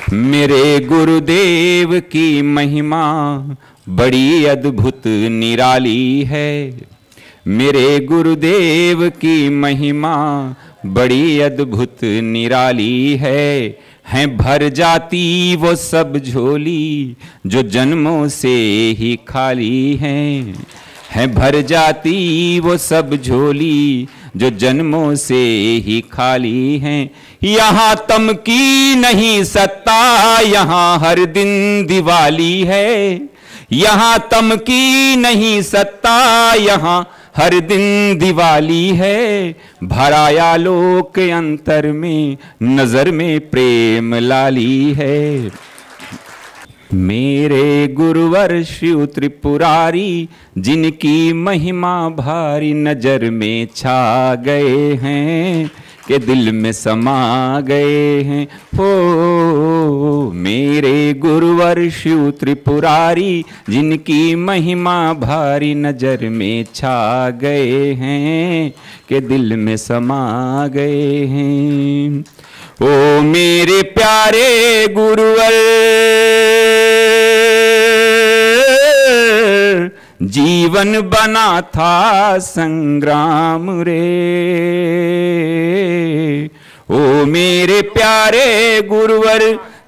मेरे गुरुदेव की महिमा बड़ी अद्भुत निराली है। मेरे गुरुदेव की महिमा बड़ी अद्भुत निराली है भर जाती वो सब झोली जो जन्मों से ही खाली है भर जाती वो सब झोली जो जन्मों से ही खाली हैं। यहाँ तम की नहीं सत्ता, यहाँ हर दिन दिवाली है। यहाँ तम की नहीं सत्ता, यहाँ हर दिन दिवाली है। भराया लोक अंतर में, नजर में प्रेम लाली है। मेरे गुरुवर शिव त्रिपुरारी, जिनकी महिमा भारी नजर में छा गए हैं के दिल में समा गए हैं। हो मेरे गुरुवर शिव त्रिपुरारी, जिनकी महिमा भारी नजर में छा गए हैं के दिल में समा गए हैं। ओ मेरे प्यारे गुरुवर, जीवन बना था संग्राम रे। ओ मेरे प्यारे गुरुवर,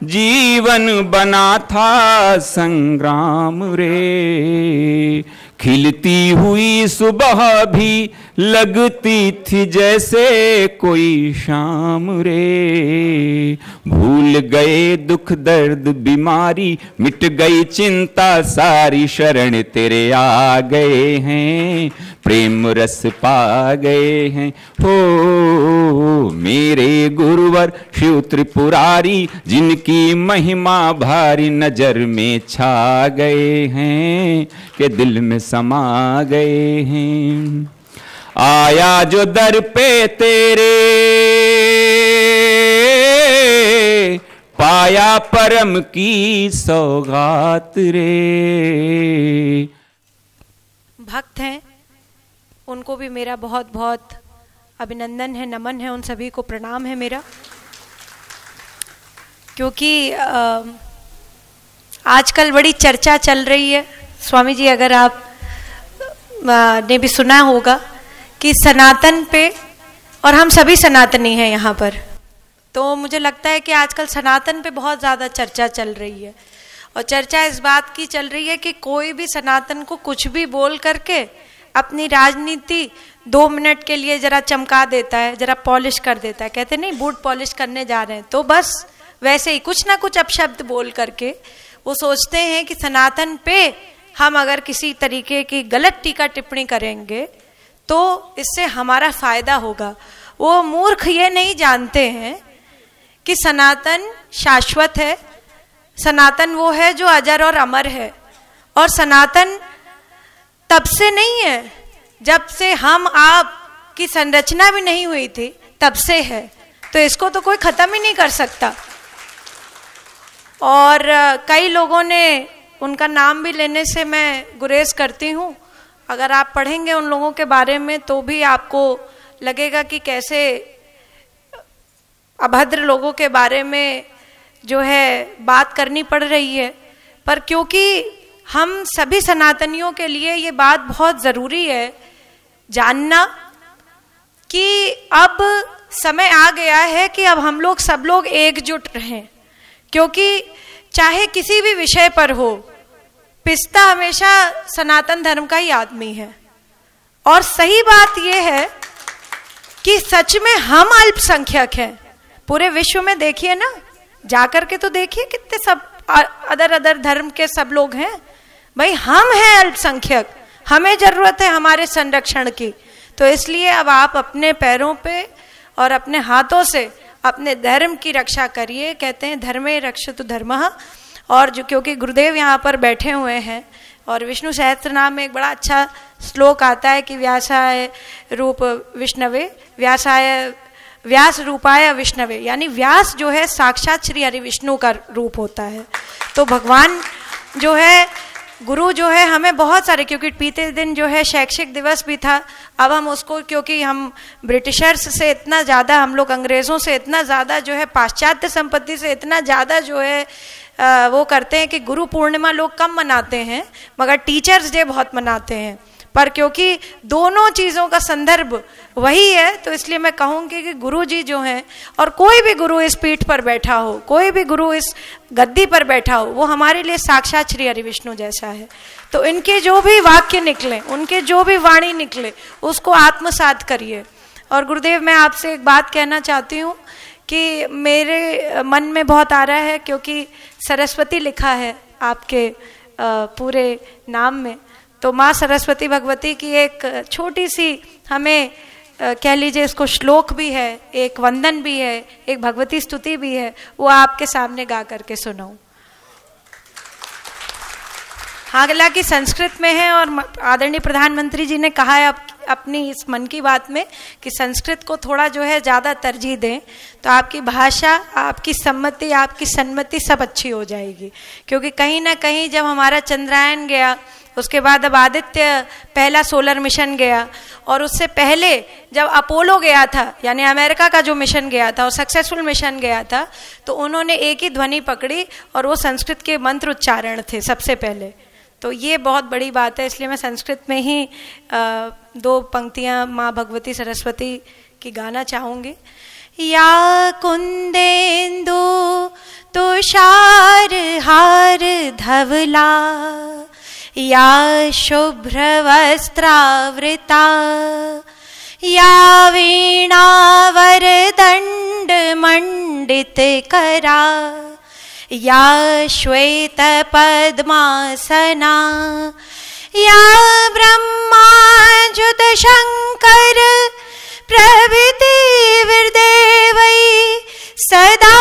जीवन बना था संग्राम रे। खिलती हुई सुबह भी लगती थी जैसे कोई शाम रे। भूल गए दुख दर्द बीमारी, मिट गई चिंता सारी, शरण तेरे आ गए हैं, प्रेम रस पा गए हैं। हो मेरे गुरुवर शिव त्रिपुरारी, जिनकी महिमा भारी नजर में छा गए हैं के दिल में समा गए हैं। आया जो दर पे तेरे, पाया परम की सौगात रे। भक्त हैं, उनको भी मेरा बहुत बहुत अभिनंदन है, नमन है, उन सभी को प्रणाम है मेरा। क्योंकि आजकल बड़ी चर्चा चल रही है स्वामी जी, अगर आप ने भी सुना होगा कि सनातन पे, और हम सभी सनातनी हैं यहाँ पर, तो मुझे लगता है कि आजकल सनातन पे बहुत ज़्यादा चर्चा चल रही है। और चर्चा इस बात की चल रही है कि कोई भी सनातन को कुछ भी बोल करके अपनी राजनीति 2 मिनट के लिए जरा चमका देता है, जरा पॉलिश कर देता है। कहते नहीं बूट पॉलिश करने जा रहे हैं, तो बस वैसे ही कुछ ना कुछ अपशब्द बोल करके वो सोचते हैं कि सनातन पे हम अगर किसी तरीके की गलत टीका टिप्पणी करेंगे तो इससे हमारा फायदा होगा। वो मूर्ख ये नहीं जानते हैं कि सनातन शाश्वत है, सनातन वो है जो अजर और अमर है। और सनातन तब से नहीं है जब से हम आप की संरचना भी नहीं हुई थी, तब से है, तो इसको तो कोई खत्म ही नहीं कर सकता। और कई लोगों ने, उनका नाम भी लेने से मैं गुरेज करती हूँ, अगर आप पढ़ेंगे उन लोगों के बारे में तो भी आपको लगेगा कि कैसे अभद्र लोगों के बारे में जो है बात करनी पड़ रही है। पर क्योंकि हम सभी सनातनियों के लिए ये बात बहुत ज़रूरी है जानना कि अब समय आ गया है कि अब हम लोग सब लोग एकजुट रहें। क्योंकि चाहे किसी भी विषय पर हो, पिसता हमेशा सनातन धर्म का ही आदमी है। और सही बात यह है कि सच में हम अल्पसंख्यक हैं। पूरे विश्व में देखिए ना, जाकर के तो देखिए कितने सब अदर धर्म के सब लोग हैं। भाई हम हैं अल्पसंख्यक, हमें जरूरत है हमारे संरक्षण की। तो इसलिए अब आप अपने पैरों पे और अपने हाथों से अपने धर्म की रक्षा करिए। कहते हैं धर्मे रक्षतु धर्मः। और जो क्योंकि गुरुदेव यहाँ पर बैठे हुए हैं, और विष्णु सहस्त्रनाम में एक बड़ा अच्छा श्लोक आता है कि व्यासाय रूप विष्णवे, व्यास रूपाय विष्णवे, यानी व्यास जो है साक्षात श्री हरि विष्णु का रूप होता है। तो भगवान जो है गुरु जो है हमें बहुत सारे, क्योंकि बीते दिन जो है शैक्षिक दिवस भी था, अब हम उसको, क्योंकि हम ब्रिटिशर्स से इतना ज़्यादा, हम लोग अंग्रेज़ों से इतना ज़्यादा जो है, पाश्चात्य संपत्ति से इतना ज़्यादा जो है वो करते हैं कि गुरु पूर्णिमा लोग कम मनाते हैं, मगर टीचर्स डे बहुत मनाते हैं। पर क्योंकि दोनों चीज़ों का संदर्भ वही है, तो इसलिए मैं कहूँगी कि गुरु जी जो हैं, और कोई भी गुरु इस पीठ पर बैठा हो, कोई भी गुरु इस गद्दी पर बैठा हो, वो हमारे लिए साक्षात श्री हरि विष्णु जैसा है। तो इनके जो भी वाक्य निकले, उनके जो भी वाणी निकले, उसको आत्मसात करिए। और गुरुदेव, मैं आपसे एक बात कहना चाहती हूँ कि मेरे मन में बहुत आ रहा है, क्योंकि सरस्वती लिखा है आपके पूरे नाम में, तो माँ सरस्वती भगवती की एक छोटी सी हमें कह लीजिए इसको श्लोक भी है, एक वंदन भी है, एक भगवती स्तुति भी है, वो आपके सामने गा करके सुनाऊं। हालांकि संस्कृत में है, और आदरणीय प्रधानमंत्री जी ने कहा है अपनी इस मन की बात में कि संस्कृत को थोड़ा जो है ज़्यादा तरजीह दें, तो आपकी भाषा, आपकी सम्मति, आपकी सन्मति सब अच्छी हो जाएगी। क्योंकि कहीं ना कहीं जब हमारा चंद्रायन गया, उसके बाद अब आदित्य पहला सोलर मिशन गया, और उससे पहले जब अपोलो गया था, यानी अमेरिका का जो मिशन गया था और सक्सेसफुल मिशन गया था, तो उन्होंने एक ही ध्वनि पकड़ी और वो संस्कृत के मंत्र उच्चारण थे सबसे पहले। तो ये बहुत बड़ी बात है, इसलिए मैं संस्कृत में ही 2 पंक्तियां माँ भगवती सरस्वती की गाना चाहूँगी। या कुंदेन्दु तुषार हार धवला, या शुभ्र वस्त्रावृता, या वीणावर दंड मंडित करा, या श्वेत पद्मासना, या ब्रह्माच्युत शंकर प्रभृति विदेवै सदा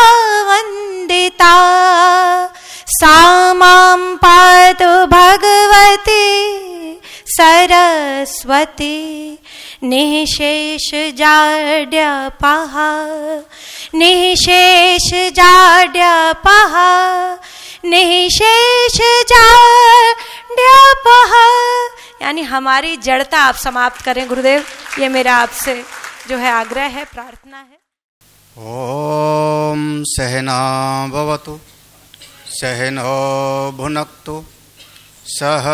वंदिता, सा मां पातु भगवती सरस्वती निःशेष जाड्यपः, निःशेष जाड्यपः, निःशेष जाड्यपः। यानी हमारी जड़ता आप समाप्त करें गुरुदेव, ये मेरा आपसे जो है आग्रह है, प्रार्थना है। ओम सहना भवतु सहनो भुनक्तु सह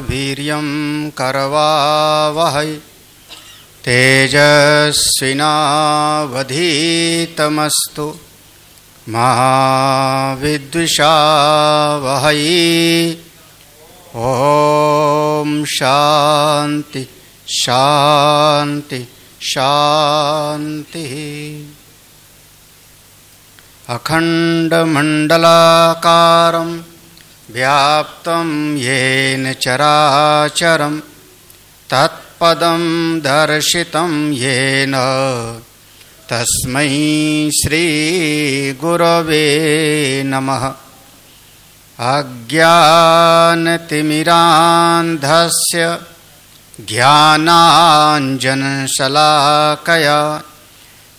वीर्यं करवावहै तेजस्विनावधीतमस्तु मा विद्विषावहै। ओम शांति शांति शांति। अखंडमंडलाकारं व्याप्तं येन चराचरं तत्पदं दर्शितं येन तस्मै श्री गुरवे नमः। अज्ञानतिमिरान्धस्य ज्ञानाञ्जनशलाकया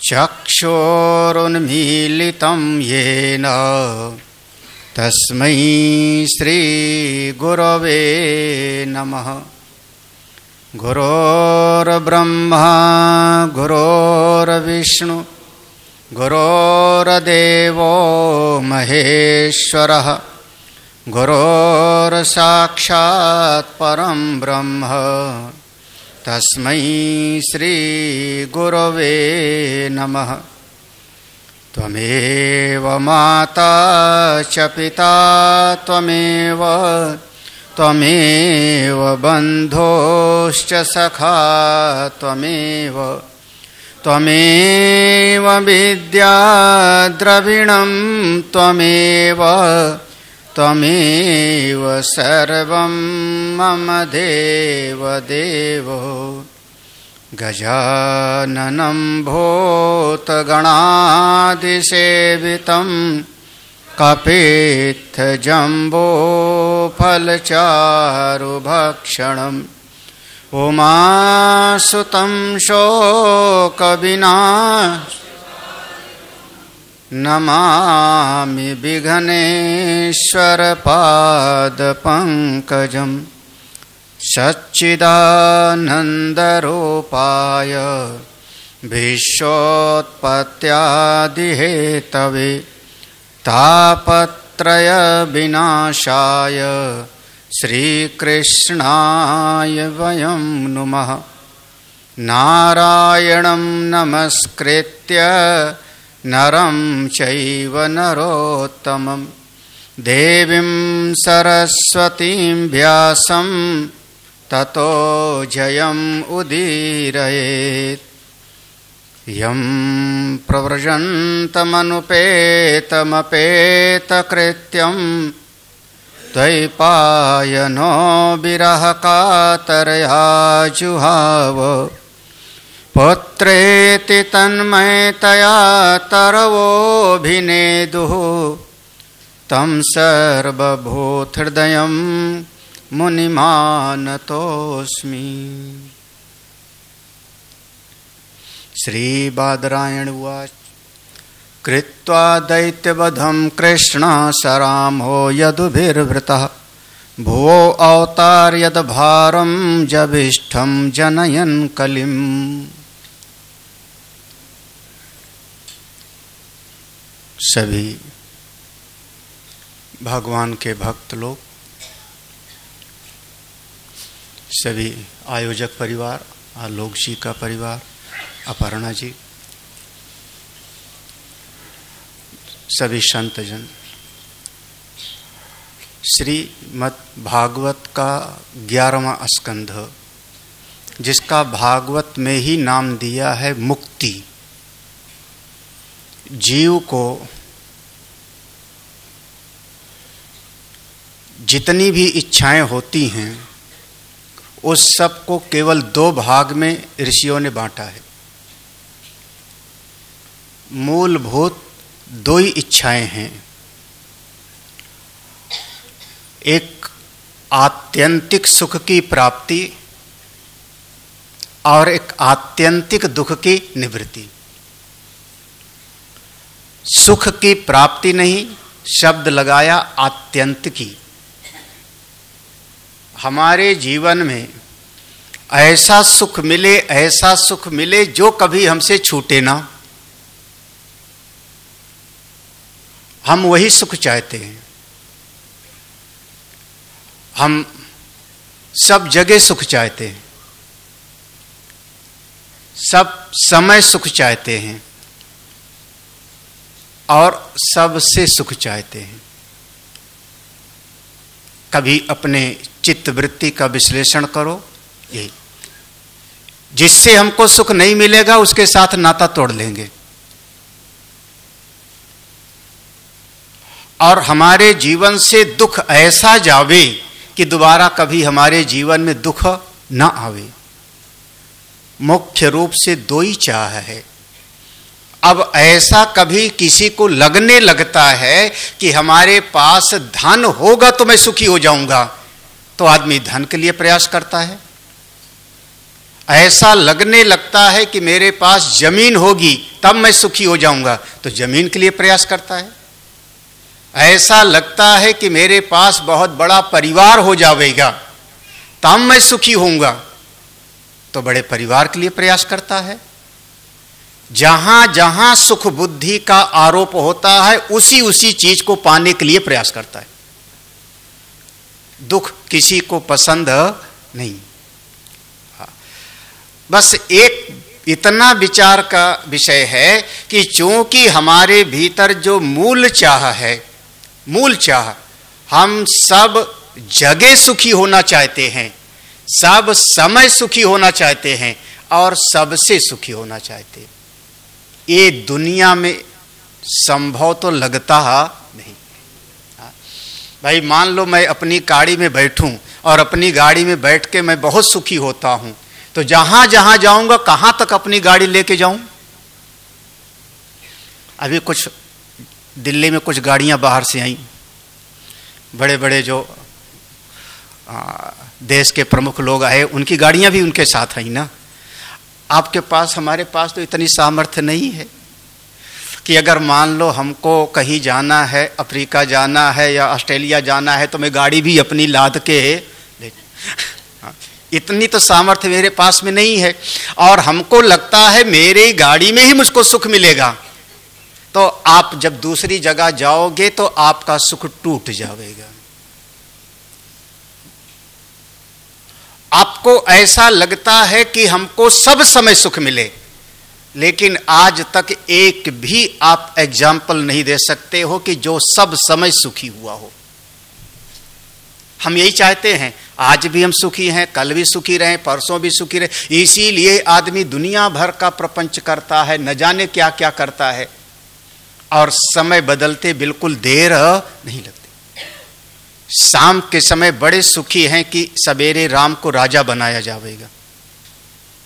चक्षुरुन्मीलितं येन तस्मै श्री गुरवे नमः। गुरोर्ब्रह्मा गुरोर्विष्णु गुरोर्देवो महेश्वरः गुरोर्साक्षात् परं ब्रह्म तस्मै श्री गुरवे नमः। त्वमेव माता च पिता त्वमेव त्वमेव बन्धोश्च सखा त्वमेव त्वमेव विद्या द्रविणं त्वमेव त्वमेव सर्वं मम देव देवो। गजाननं भूतगणादिसेवितं कपित्थजम्बोफलचारुभक्षणम् उमासुतं शोकविनाशनं नमामि विघ्नेश्वर पादपङ्कजं सच्चिदानन्दरूपाय विश्वोत्पत्त्यादिहेतवे तापत्रय विनाशाय श्रीकृष्णाय वयं नुमः। नारायणं नमस्कृत्य नरं चैव नरोत्तमं देवीं सरस्वतीं व्यासं ततो जयम् उदीरयेत्। यं प्रव्रजन्तमनुपेतमपेतकृत्यं द्वैपायनो विरहकातरया जुहाव पुत्रेति तन्मयतया तरवोऽभिनेदुः तं सर्वभूतहृदयं मुनिमानतोऽस्मि। श्रीबादरायण उवाच कृत्वा दैत्यवधं कृष्णशरामो यदुभिर्वृतः भुवो अवतार्यद्भारं जभिष्ठं जनयन् कलिम्। सभी भगवान के भक्त लोग, सभी आयोजक परिवार, आलोक जी का परिवार, अपर्णा जी, सभी संतजन, श्रीमद् भागवत का 11वां स्कंध, जिसका भागवत में ही नाम दिया है मुक्ति। जीव को जितनी भी इच्छाएं होती हैं उस सब को केवल 2 भाग में ऋषियों ने बांटा है। मूलभूत 2 ही इच्छाएं हैं, एक आत्यंतिक सुख की प्राप्ति और एक आत्यंतिक दुख की निवृत्ति। सुख की प्राप्ति नहीं, शब्द लगाया आत्यंतिकी। हमारे जीवन में ऐसा सुख मिले जो कभी हमसे छूटे ना, हम वही सुख चाहते हैं। हम सब जगह सुख चाहते हैं, सब समय सुख चाहते हैं और सबसे सुख चाहते हैं। कभी अपने चित्त वृत्ति का विश्लेषण करो, यही जिससे हमको सुख नहीं मिलेगा उसके साथ नाता तोड़ लेंगे। और हमारे जीवन से दुख ऐसा जावे कि दोबारा कभी हमारे जीवन में दुख ना आवे। मुख्य रूप से 2 ही चाह है। अब ऐसा कभी किसी को लगने लगता है कि हमारे पास धन होगा तो मैं सुखी हो जाऊंगा, तो आदमी धन के लिए प्रयास करता है। ऐसा लगने लगता है कि मेरे पास जमीन होगी तब मैं सुखी हो जाऊंगा, तो जमीन के लिए प्रयास करता है। ऐसा लगता है कि मेरे पास बहुत बड़ा परिवार हो जाएगा तब मैं सुखी होऊंगा, तो बड़े परिवार के लिए प्रयास करता है। जहां जहां सुख बुद्धि का आरोप होता है उसी चीज को पाने के लिए प्रयास करता है। दुख किसी को पसंद नहीं। बस एक इतना विचार का विषय है कि चूंकि हमारे भीतर जो मूल चाह है, मूल चाह, हम सब जगह सुखी होना चाहते हैं, सब समय सुखी होना चाहते हैं और सबसे सुखी होना चाहते हैं। ये दुनिया में संभव तो लगता नहीं। भाई मान लो मैं अपनी गाड़ी में बैठूं और अपनी गाड़ी में बैठ के मैं बहुत सुखी होता हूं, तो जहां जहां जाऊंगा कहां तक अपनी गाड़ी लेके जाऊं? अभी कुछ दिल्ली में कुछ गाड़ियां बाहर से आई, बड़े बड़े जो देश के प्रमुख लोग आए, उनकी गाड़ियां भी उनके साथ आई ना। आपके पास, हमारे पास तो इतनी सामर्थ्य नहीं है कि अगर मान लो हमको कहीं जाना है, अफ्रीका जाना है या ऑस्ट्रेलिया जाना है, तो मैं गाड़ी भी अपनी लाद के ले, इतनी तो सामर्थ्य मेरे पास में नहीं है, और हमको लगता है मेरी गाड़ी में ही मुझको सुख मिलेगा, तो आप जब दूसरी जगह जाओगे तो आपका सुख टूट जाएगा। आपको ऐसा लगता है कि हमको सब समय सुख मिले, लेकिन आज तक एक भी आप एग्जाम्पल नहीं दे सकते हो कि जो सब समय सुखी हुआ हो। हम यही चाहते हैं, आज भी हम सुखी हैं, कल भी सुखी रहें, परसों भी सुखी रहे। इसीलिए आदमी दुनिया भर का प्रपंच करता है, न जाने क्या क्या करता है, और समय बदलते बिल्कुल देर नहीं लगती। शाम के समय बड़े सुखी हैं कि सवेरे राम को राजा बनाया जाएगा।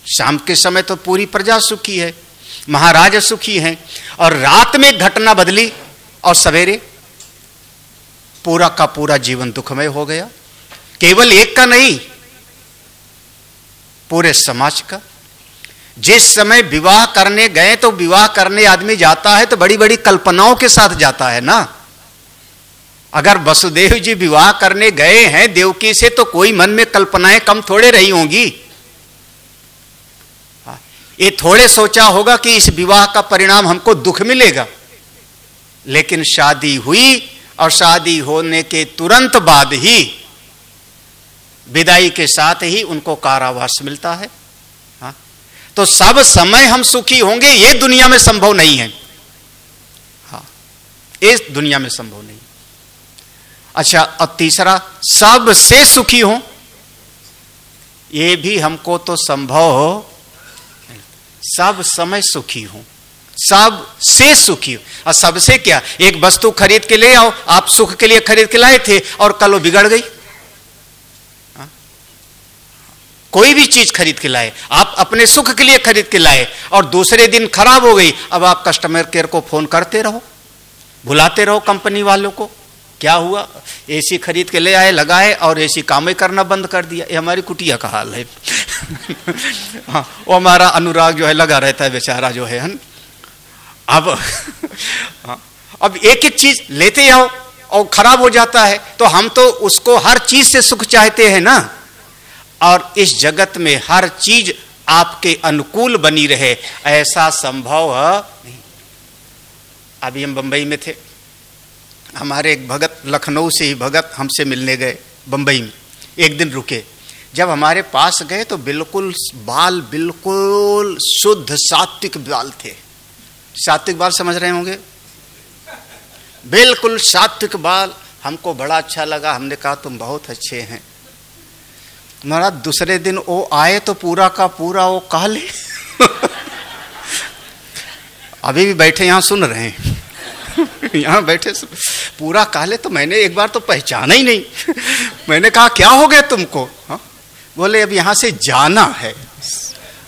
शाम के समय तो पूरी प्रजा सुखी है, महाराज सुखी हैं, और रात में घटना बदली और सवेरे पूरा का पूरा जीवन दुखमय हो गया। केवल एक का नहीं, पूरे समाज का। जिस समय विवाह करने गए, तो विवाह करने आदमी जाता है तो बड़ी बड़ी कल्पनाओं के साथ जाता है ना। अगर वसुदेव जी विवाह करने गए हैं देवकी से, तो कोई मन में कल्पनाएं कम थोड़े रही होंगी। ये थोड़े सोचा होगा कि इस विवाह का परिणाम हमको दुख मिलेगा, लेकिन शादी हुई और शादी होने के तुरंत बाद ही, विदाई के साथ ही उनको कारावास मिलता है। हाँ? तो सब समय हम सुखी होंगे, ये दुनिया में संभव नहीं है। हाँ, इस दुनिया में संभव नहीं। अच्छा, और तीसरा, सबसे सुखी हो, ये भी हमको तो संभव हो। सब समय सुखी हो, सब से सुखी हो। और सबसे क्या, एक वस्तु खरीद के ले आओ, आप सुख के लिए खरीद के लाए थे और कल वो बिगड़ गई। कोई भी चीज खरीद के लाए, आप अपने सुख के लिए खरीद के लाए और दूसरे दिन खराब हो गई, अब आप कस्टमर केयर को फोन करते रहो, बुलाते रहो कंपनी वालों को, क्या हुआ, एसी खरीद के ले आए, लगाए और एसी काम ही करना बंद कर दिया। ये हमारी कुटिया का हाल है। हाँ, वो हमारा अनुराग जो है लगा रहता है बेचारा जो है। अब एक एक चीज लेते आओ और खराब हो जाता है, तो हम तो उसको हर चीज से सुख चाहते हैं ना। और इस जगत में हर चीज आपके अनुकूल बनी रहे, ऐसा संभव नहीं। अभी हम बंबई में थे, हमारे एक भगत, लखनऊ से ही भगत हमसे मिलने गए बंबई में, एक दिन रुके। जब हमारे पास गए तो बिल्कुल बाल बिल्कुल शुद्ध सात्विक बाल थे। सात्विक बाल समझ रहे होंगे, बिल्कुल सात्विक बाल। हमको बड़ा अच्छा लगा, हमने कहा तुम बहुत अच्छे हैं। महाराज दूसरे दिन वो आए तो पूरा का पूरा वो काले। अभी भी बैठे यहाँ सुन रहे हैं, यहाँ बैठे पूरा काले। तो मैंने एक बार तो पहचाना ही नहीं। मैंने कहा क्या हो गया तुमको? हाँ? बोले अब यहाँ से जाना है,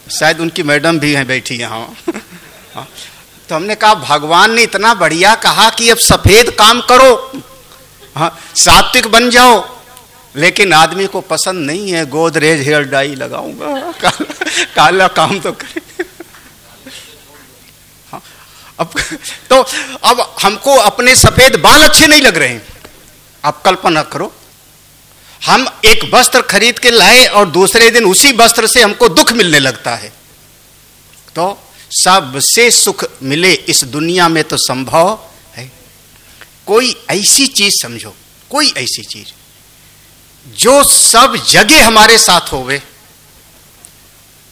शायद उनकी मैडम भी हैं बैठी यहाँ। हाँ? तो हमने कहा भगवान ने इतना बढ़िया कहा कि अब सफेद काम करो, हाँ, सात्विक बन जाओ, लेकिन आदमी को पसंद नहीं है। गोदरेज हेयर डाई लगाऊंगा, काला काम तो करे। हाँ, अब हमको अपने सफेद बाल अच्छे नहीं लग रहे हैं। आप कल्पना करो, हम एक वस्त्र खरीद के लाए और दूसरे दिन उसी वस्त्र से हमको दुख मिलने लगता है। तो सबसे सुख मिले इस दुनिया में तो संभव है। कोई ऐसी चीज समझो, कोई ऐसी चीज जो सब जगह हमारे साथ होवे,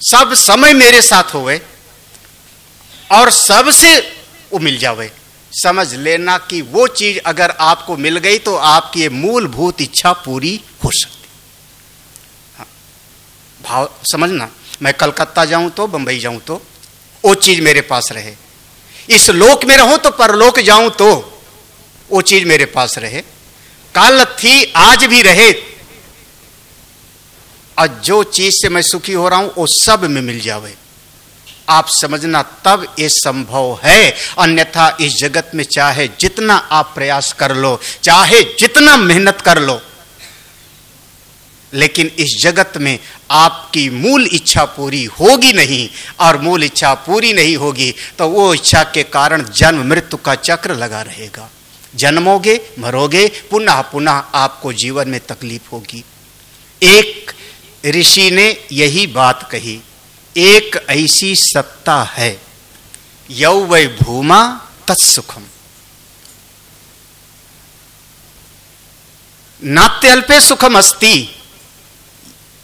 सब समय मेरे साथ होवे और सबसे वो मिल जावे। समझ लेना कि वो चीज अगर आपको मिल गई तो आपकी ये मूलभूत इच्छा पूरी हो सकती। हाँ, भाव समझना, मैं कलकत्ता जाऊं तो, बंबई जाऊं तो वो चीज मेरे पास रहे, इस लोक में रहूं तो परलोक जाऊं तो वो चीज मेरे पास रहे, कल थी आज भी रहे, और जो चीज से मैं सुखी हो रहा हूं वो सब में मिल जावे। आप समझना, तब ये संभव है। अन्यथा इस जगत में चाहे जितना आप प्रयास कर लो, चाहे जितना मेहनत कर लो, लेकिन इस जगत में आपकी मूल इच्छा पूरी होगी नहीं, और मूल इच्छा पूरी नहीं होगी तो वो इच्छा के कारण जन्म मृत्यु का चक्र लगा रहेगा। जन्मोगे, मरोगे, पुनः पुनः आपको जीवन में तकलीफ होगी। एक ऋषि ने यही बात कही, एक ऐसी सत्ता है यौ वै भूमा तत्सुखम नात्यल्पे सुखम अस्ति,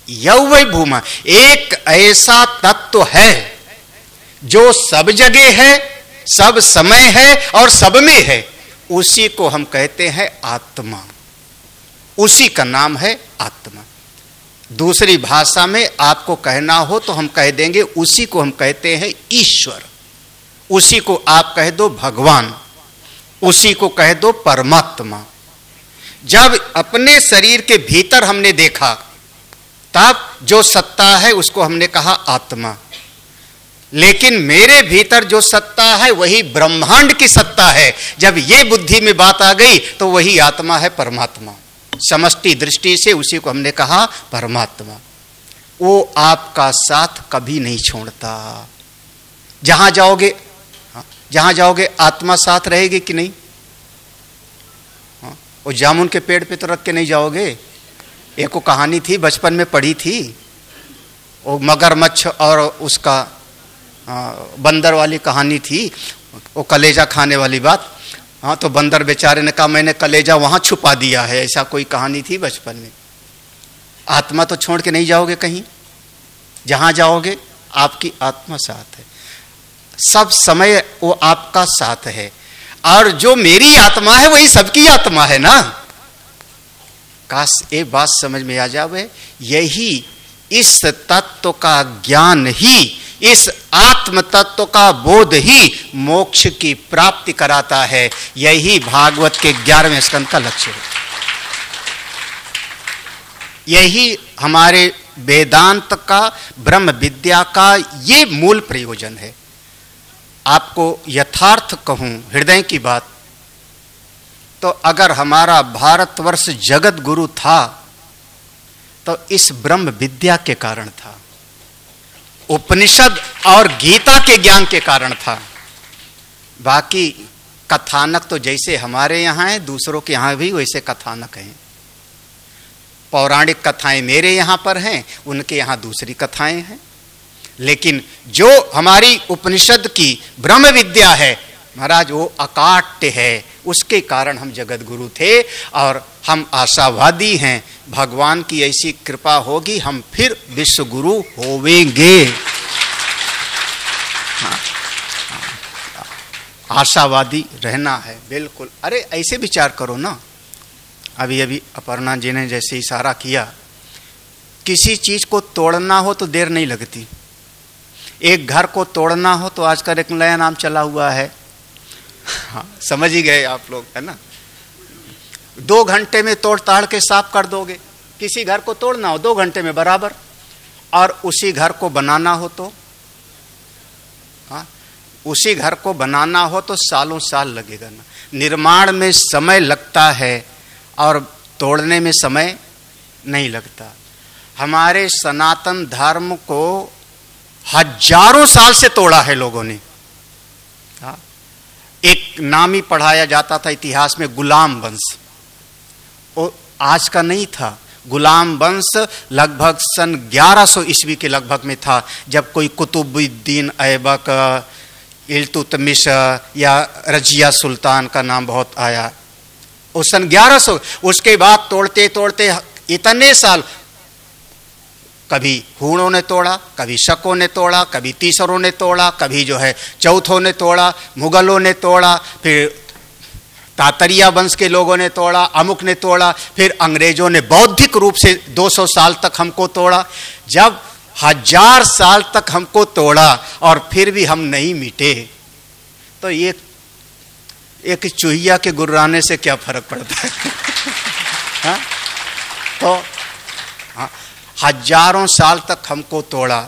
यौ वै भूमा, एक ऐसा तत्व है जो सब जगह है, सब समय है और सब में है, उसी को हम कहते हैं आत्मा, उसी का नाम है आत्मा। दूसरी भाषा में आपको कहना हो तो हम कह देंगे उसी को हम कहते हैं ईश्वर, उसी को आप कह दो भगवान, उसी को कह दो परमात्मा। जब अपने शरीर के भीतर हमने देखा तब जो सत्ता है उसको हमने कहा आत्मा, लेकिन मेरे भीतर जो सत्ता है वही ब्रह्मांड की सत्ता है। जब ये बुद्धि में बात आ गई तो वही आत्मा है परमात्मा, समष्टि दृष्टि से उसी को हमने कहा परमात्मा। वो आपका साथ कभी नहीं छोड़ता, जहां जाओगे, जहां जाओगे आत्मा साथ रहेगी कि नहीं? वो जामुन के पेड़ पे तो रख के नहीं जाओगे। एक को कहानी थी, बचपन में पढ़ी थी, वो मगरमच्छ और उसका बंदर वाली कहानी थी, वो कलेजा खाने वाली बात। हाँ, तो बंदर बेचारे ने कहा मैंने कलेजा वहां छुपा दिया है, ऐसा कोई कहानी थी बचपन में। आत्मा तो छोड़ के नहीं जाओगे कहीं, जहां जाओगे आपकी आत्मा साथ है, सब समय वो आपका साथ है। और जो मेरी आत्मा है वही सबकी आत्मा है ना। काश एक बात समझ में आ जावे, यही इस तत्व का ज्ञान ही, इस आत्म तत्व का बोध ही मोक्ष की प्राप्ति कराता है। यही भागवत के 11वें स्कंद का लक्ष्य है, यही हमारे वेदांत का, ब्रह्म विद्या का ये मूल प्रयोजन है। आपको यथार्थ कहूं, हृदय की बात, तो अगर हमारा भारतवर्ष जगत गुरु था तो इस ब्रह्म विद्या के कारण था, उपनिषद और गीता के ज्ञान के कारण था। बाकी कथानक तो जैसे हमारे यहाँ है, दूसरों के यहाँ भी वैसे कथानक हैं। पौराणिक कथाएं मेरे यहाँ पर हैं, उनके यहाँ दूसरी कथाएं हैं। लेकिन जो हमारी उपनिषद की ब्रह्म विद्या है महाराज, वो अकाट्य है, उसके कारण हम जगत गुरु थे। और हम आशावादी हैं, भगवान की ऐसी कृपा होगी हम फिर विश्व गुरु होवेंगे। आशावादी रहना है बिल्कुल। अरे ऐसे विचार करो ना, अभी अभी अपर्णा जी ने जैसे इशारा किया, किसी चीज को तोड़ना हो तो देर नहीं लगती। एक घर को तोड़ना हो तो आजकल एक नया नाम चला हुआ है, हाँ, समझ ही गए आप लोग, है ना। 2 घंटे में तोड़ ताड़ के साफ कर दोगे। किसी घर को तोड़ना हो 2 घंटे में बराबर, और उसी घर को बनाना हो तो, हाँ, उसी घर को बनाना हो तो सालों साल लगेगा ना। निर्माण में समय लगता है और तोड़ने में समय नहीं लगता। हमारे सनातन धर्म को हजारों साल से तोड़ा है लोगों ने। एक नाम ही पढ़ाया जाता था इतिहास में, गुलाम वंश। वो आज का नहीं था। गुलाम वंश लगभग सन 1100 ईस्वी के लगभग में था, जब कोई कुतुबुद्दीन ऐबक, इल्तुतमिश या रजिया सुल्तान का नाम बहुत आया, उस सन 1100। उसके बाद तोड़ते तोड़ते इतने साल, कभी हूणों ने तोड़ा, कभी शकों ने तोड़ा, कभी तीसरों ने तोड़ा, कभी जो है चौथों ने तोड़ा, मुगलों ने तोड़ा, फिर तातरिया वंश के लोगों ने तोड़ा, अमुक ने तोड़ा, फिर अंग्रेजों ने बौद्धिक रूप से 200 साल तक हमको तोड़ा। जब 1000 साल तक हमको तोड़ा और फिर भी हम नहीं मिटे, तो ये एक चूहिया के गुर्राने से क्या फर्क पड़ता है? हाँ? तो हाँ, हजारों साल तक हमको तोड़ा।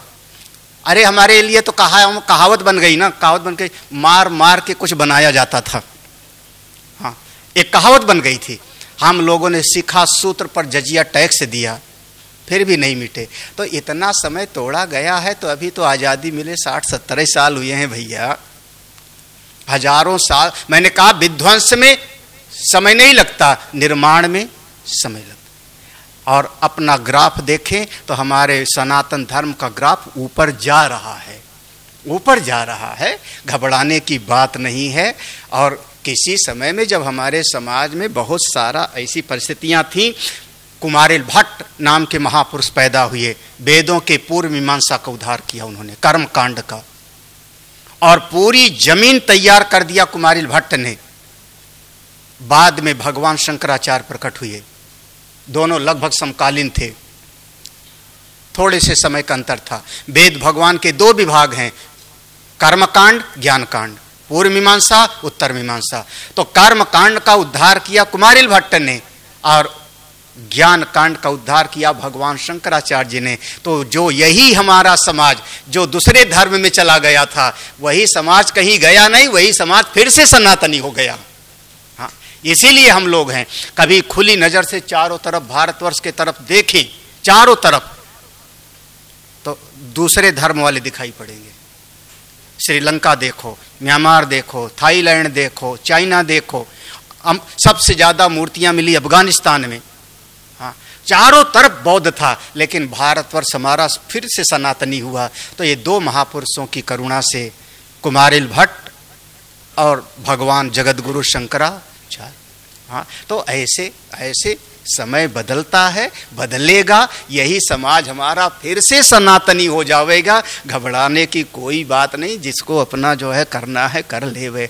अरे हमारे लिए तो कहावत बन गई ना, कहावत बन गई, मार मार के कुछ बनाया जाता था। हाँ, एक कहावत बन गई थी। हम लोगों ने शिखा सूत्र पर जजिया टैक्स दिया, फिर भी नहीं मिटे। तो इतना समय तोड़ा गया है, तो अभी तो आज़ादी मिले 60-70 साल हुए हैं भैया, हजारों साल। मैंने कहा विध्वंस में समय नहीं लगता, निर्माण में समय लगता। और अपना ग्राफ देखें तो हमारे सनातन धर्म का ग्राफ ऊपर जा रहा है, ऊपर जा रहा है, घबराने की बात नहीं है। और किसी समय में जब हमारे समाज में बहुत सारा ऐसी परिस्थितियां थीं, कुमारिल भट्ट नाम के महापुरुष पैदा हुए, वेदों के पूर्व मीमांसा का उद्धार किया उन्होंने, कर्म कांड का, और पूरी जमीन तैयार कर दिया कुमारिल भट्ट ने। बाद में भगवान शंकराचार्य प्रकट हुए, दोनों लगभग समकालीन थे, थोड़े से समय का अंतर था। वेद भगवान के 2 विभाग हैं, कर्मकांड ज्ञानकांड, पूर्व मीमांसा उत्तर मीमांसा। तो कर्मकांड का उद्धार किया कुमारिल भट्ट ने और ज्ञान कांड का उद्धार किया भगवान शंकराचार्य जी ने। तो जो यही हमारा समाज जो दूसरे धर्म में चला गया था, वही समाज कहीं गया नहीं, वही समाज फिर से सनातनी हो गया। हाँ, इसीलिए हम लोग हैं, कभी खुली नजर से चारों तरफ भारतवर्ष के तरफ देखें, चारों तरफ तो दूसरे धर्म वाले दिखाई पड़ेंगे। श्रीलंका देखो, म्यांमार देखो, थाईलैंड देखो, चाइना देखो, सबसे ज्यादा मूर्तियां मिली अफगानिस्तान में। हाँ, चारों तरफ बौद्ध था, लेकिन भारतवर्ष हमारा फिर से सनातनी हुआ। तो ये 2 महापुरुषों की करुणा से, कुमारिल भट्ट और भगवान जगतगुरु शंकराचार्य। हाँ, तो ऐसे ऐसे समय बदलता है, बदलेगा, यही समाज हमारा फिर से सनातनी हो जाएगा। घबराने की कोई बात नहीं, जिसको अपना जो है करना है कर लेवे।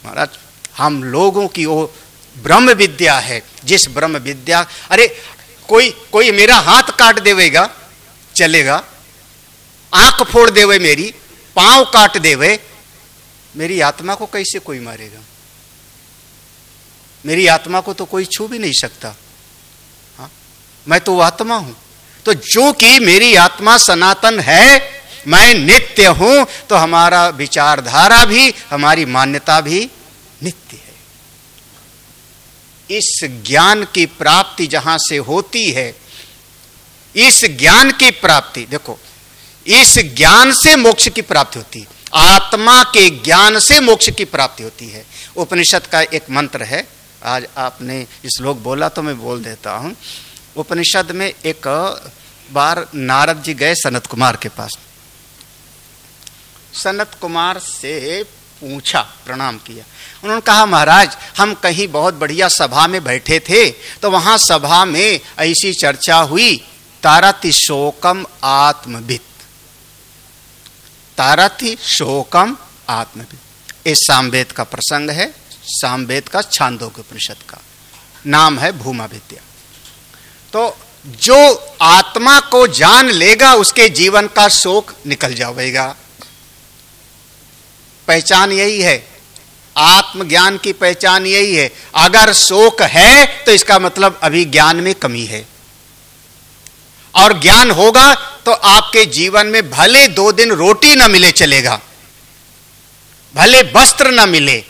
महाराज, हम लोगों की वो ब्रह्म विद्या है, जिस ब्रह्म विद्या, अरे कोई मेरा हाथ काट देवेगा चलेगा, आंख फोड़ देवे मेरी, पांव काट देवे, मेरी आत्मा को कैसे कोई मारेगा? मेरी आत्मा को तो कोई छू भी नहीं सकता। हाँ, मैं तो आत्मा हूं। तो जो कि मेरी आत्मा सनातन है, मैं नित्य हूं, तो हमारा विचारधारा भी, हमारी मान्यता भी नित्य है। इस ज्ञान की प्राप्ति जहां से होती है, इस ज्ञान की प्राप्ति, देखो, इस ज्ञान से मोक्ष की प्राप्ति होती है, आत्मा के ज्ञान से मोक्ष की प्राप्ति होती है। उपनिषद का एक मंत्र है, आज आपने श्लोक बोला तो मैं बोल देता हूं। उपनिषद में एक बार नारद जी गए सनत कुमार के पास, सनत कुमार से पूछा, प्रणाम किया। उन्होंने कहा, महाराज, हम कहीं बहुत बढ़िया सभा में बैठे थे, तो वहां सभा में ऐसी चर्चा हुई, तारति शोकम आत्मवित्, तारति शोकम आत्मवित्। इस सामवेद का प्रसंग है, सामवेद का छांदोग्य उपनिषद का नाम है भूमा विद्या। तो जो आत्मा को जान लेगा, उसके जीवन का शोक निकल जाएगा। पहचान यही है, आत्मज्ञान की पहचान यही है। अगर शोक है तो इसका मतलब अभी ज्ञान में कमी है, और ज्ञान होगा तो आपके जीवन में भले 2 दिन रोटी ना मिले चलेगा, भले वस्त्र ना मिले,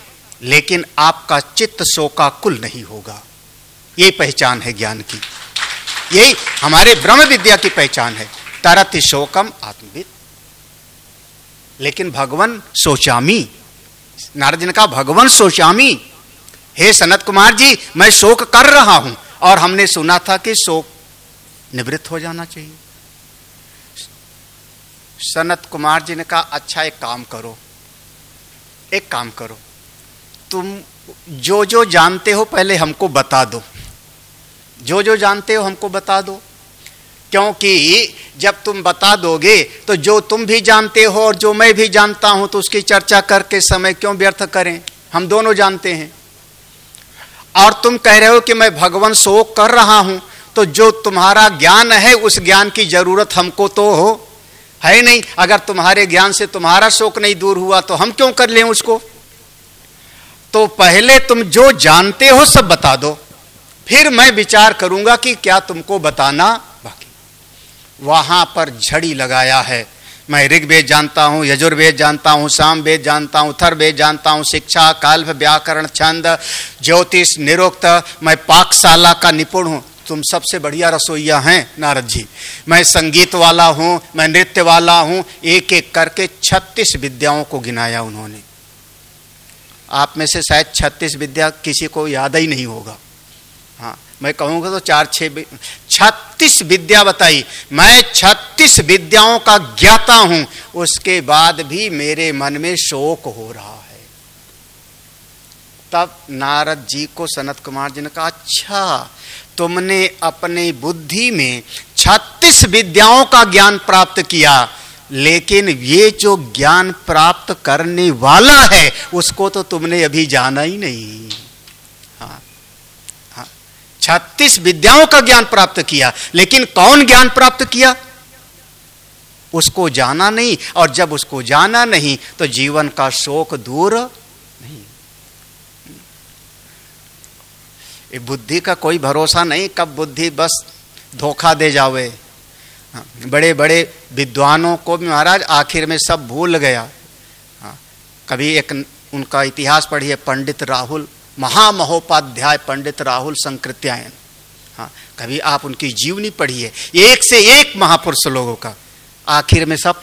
लेकिन आपका चित्त शोकाकुल नहीं होगा। यही पहचान है ज्ञान की, यही हमारे ब्रह्म विद्या की पहचान है, तरति शोकम आत्मवित्। लेकिन भगवान सोचामी, नारद जी ने कहा, भगवान सोचामी, हे सनत कुमार जी, मैं शोक कर रहा हूं, और हमने सुना था कि शोक निवृत्त हो जाना चाहिए। सनत कुमार जी ने कहा, अच्छा एक काम करो, एक काम करो, तुम जो जो जानते हो पहले हमको बता दो, जो जो जानते हो हमको बता दो, क्योंकि जब तुम बता दोगे तो जो तुम भी जानते हो और जो मैं भी जानता हूं, तो उसकी चर्चा करके समय क्यों व्यर्थ करें, हम दोनों जानते हैं। और तुम कह रहे हो कि मैं भगवान शोक कर रहा हूं, तो जो तुम्हारा ज्ञान है उस ज्ञान की जरूरत हमको तो है नहीं। अगर तुम्हारे ज्ञान से तुम्हारा शोक नहीं दूर हुआ तो हम क्यों कर लें उसको? तो पहले तुम जो जानते हो सब बता दो, फिर मैं विचार करूंगा कि क्या तुमको बताना बाकी। वहां पर झड़ी लगाया है, मैं ऋग्वेद जानता हूं, यजुर्वेद जानता हूं, सामवेद जानता हूं, अथर्ववेद जानता हूं, शिक्षा, कल्प, व्याकरण, छंद, ज्योतिष, निरुक्त, मैं पाकशाला का निपुण हूं। तुम सबसे बढ़िया रसोइया हैं नारद जी, मैं संगीत वाला हूं, मैं नृत्य वाला हूं। एक एक करके 36 विद्याओं को गिनाया उन्होंने। आप में से शायद 36 विद्या किसी को याद ही नहीं होगा। हाँ, मैं कहूँगा तो 4-6 36 विद्या बताई। मैं 36 विद्याओं का ज्ञाता हूं, उसके बाद भी मेरे मन में शोक हो रहा है। तब नारद जी को सनत कुमार जी ने कहा, अच्छा तुमने अपनी बुद्धि में 36 विद्याओं का ज्ञान प्राप्त किया, लेकिन ये जो ज्ञान प्राप्त करने वाला है उसको तो तुमने अभी जाना ही नहीं। हाँ, हाँ, 36 विद्याओं का ज्ञान प्राप्त किया, लेकिन कौन ज्ञान प्राप्त किया उसको जाना नहीं। और जब उसको जाना नहीं तो जीवन का शोक दूर नहीं। ये बुद्धि का कोई भरोसा नहीं, कब बुद्धि बस धोखा दे जावे। बड़े बड़े विद्वानों को भी महाराज आखिर में सब भूल गया। कभी एक उनका इतिहास पढ़िए, पंडित राहुल, महामहोपाध्याय पंडित राहुल संकृत्यायन। हाँ, कभी आप उनकी जीवनी पढ़िए, एक से एक महापुरुष लोगों का। आखिर में सब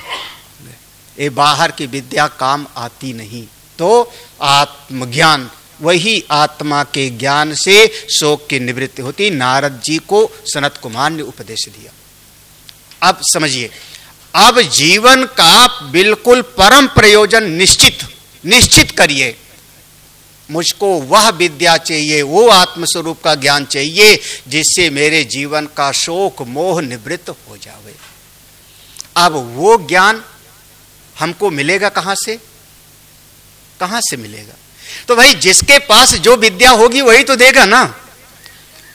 ये बाहर की विद्या काम आती नहीं। तो आत्मज्ञान, वही आत्मा के ज्ञान से शोक की निवृत्ति होती। नारद जी को सनत कुमार ने उपदेश दिया। अब समझिए, अब जीवन का बिल्कुल परम प्रयोजन निश्चित करिए। मुझको वह विद्या चाहिए, वो आत्मस्वरूप का ज्ञान चाहिए जिससे मेरे जीवन का शोक मोह निवृत्त हो जावे। अब वो ज्ञान हमको मिलेगा कहां से? कहां से मिलेगा? तो भाई जिसके पास जो विद्या होगी वही तो देगा ना।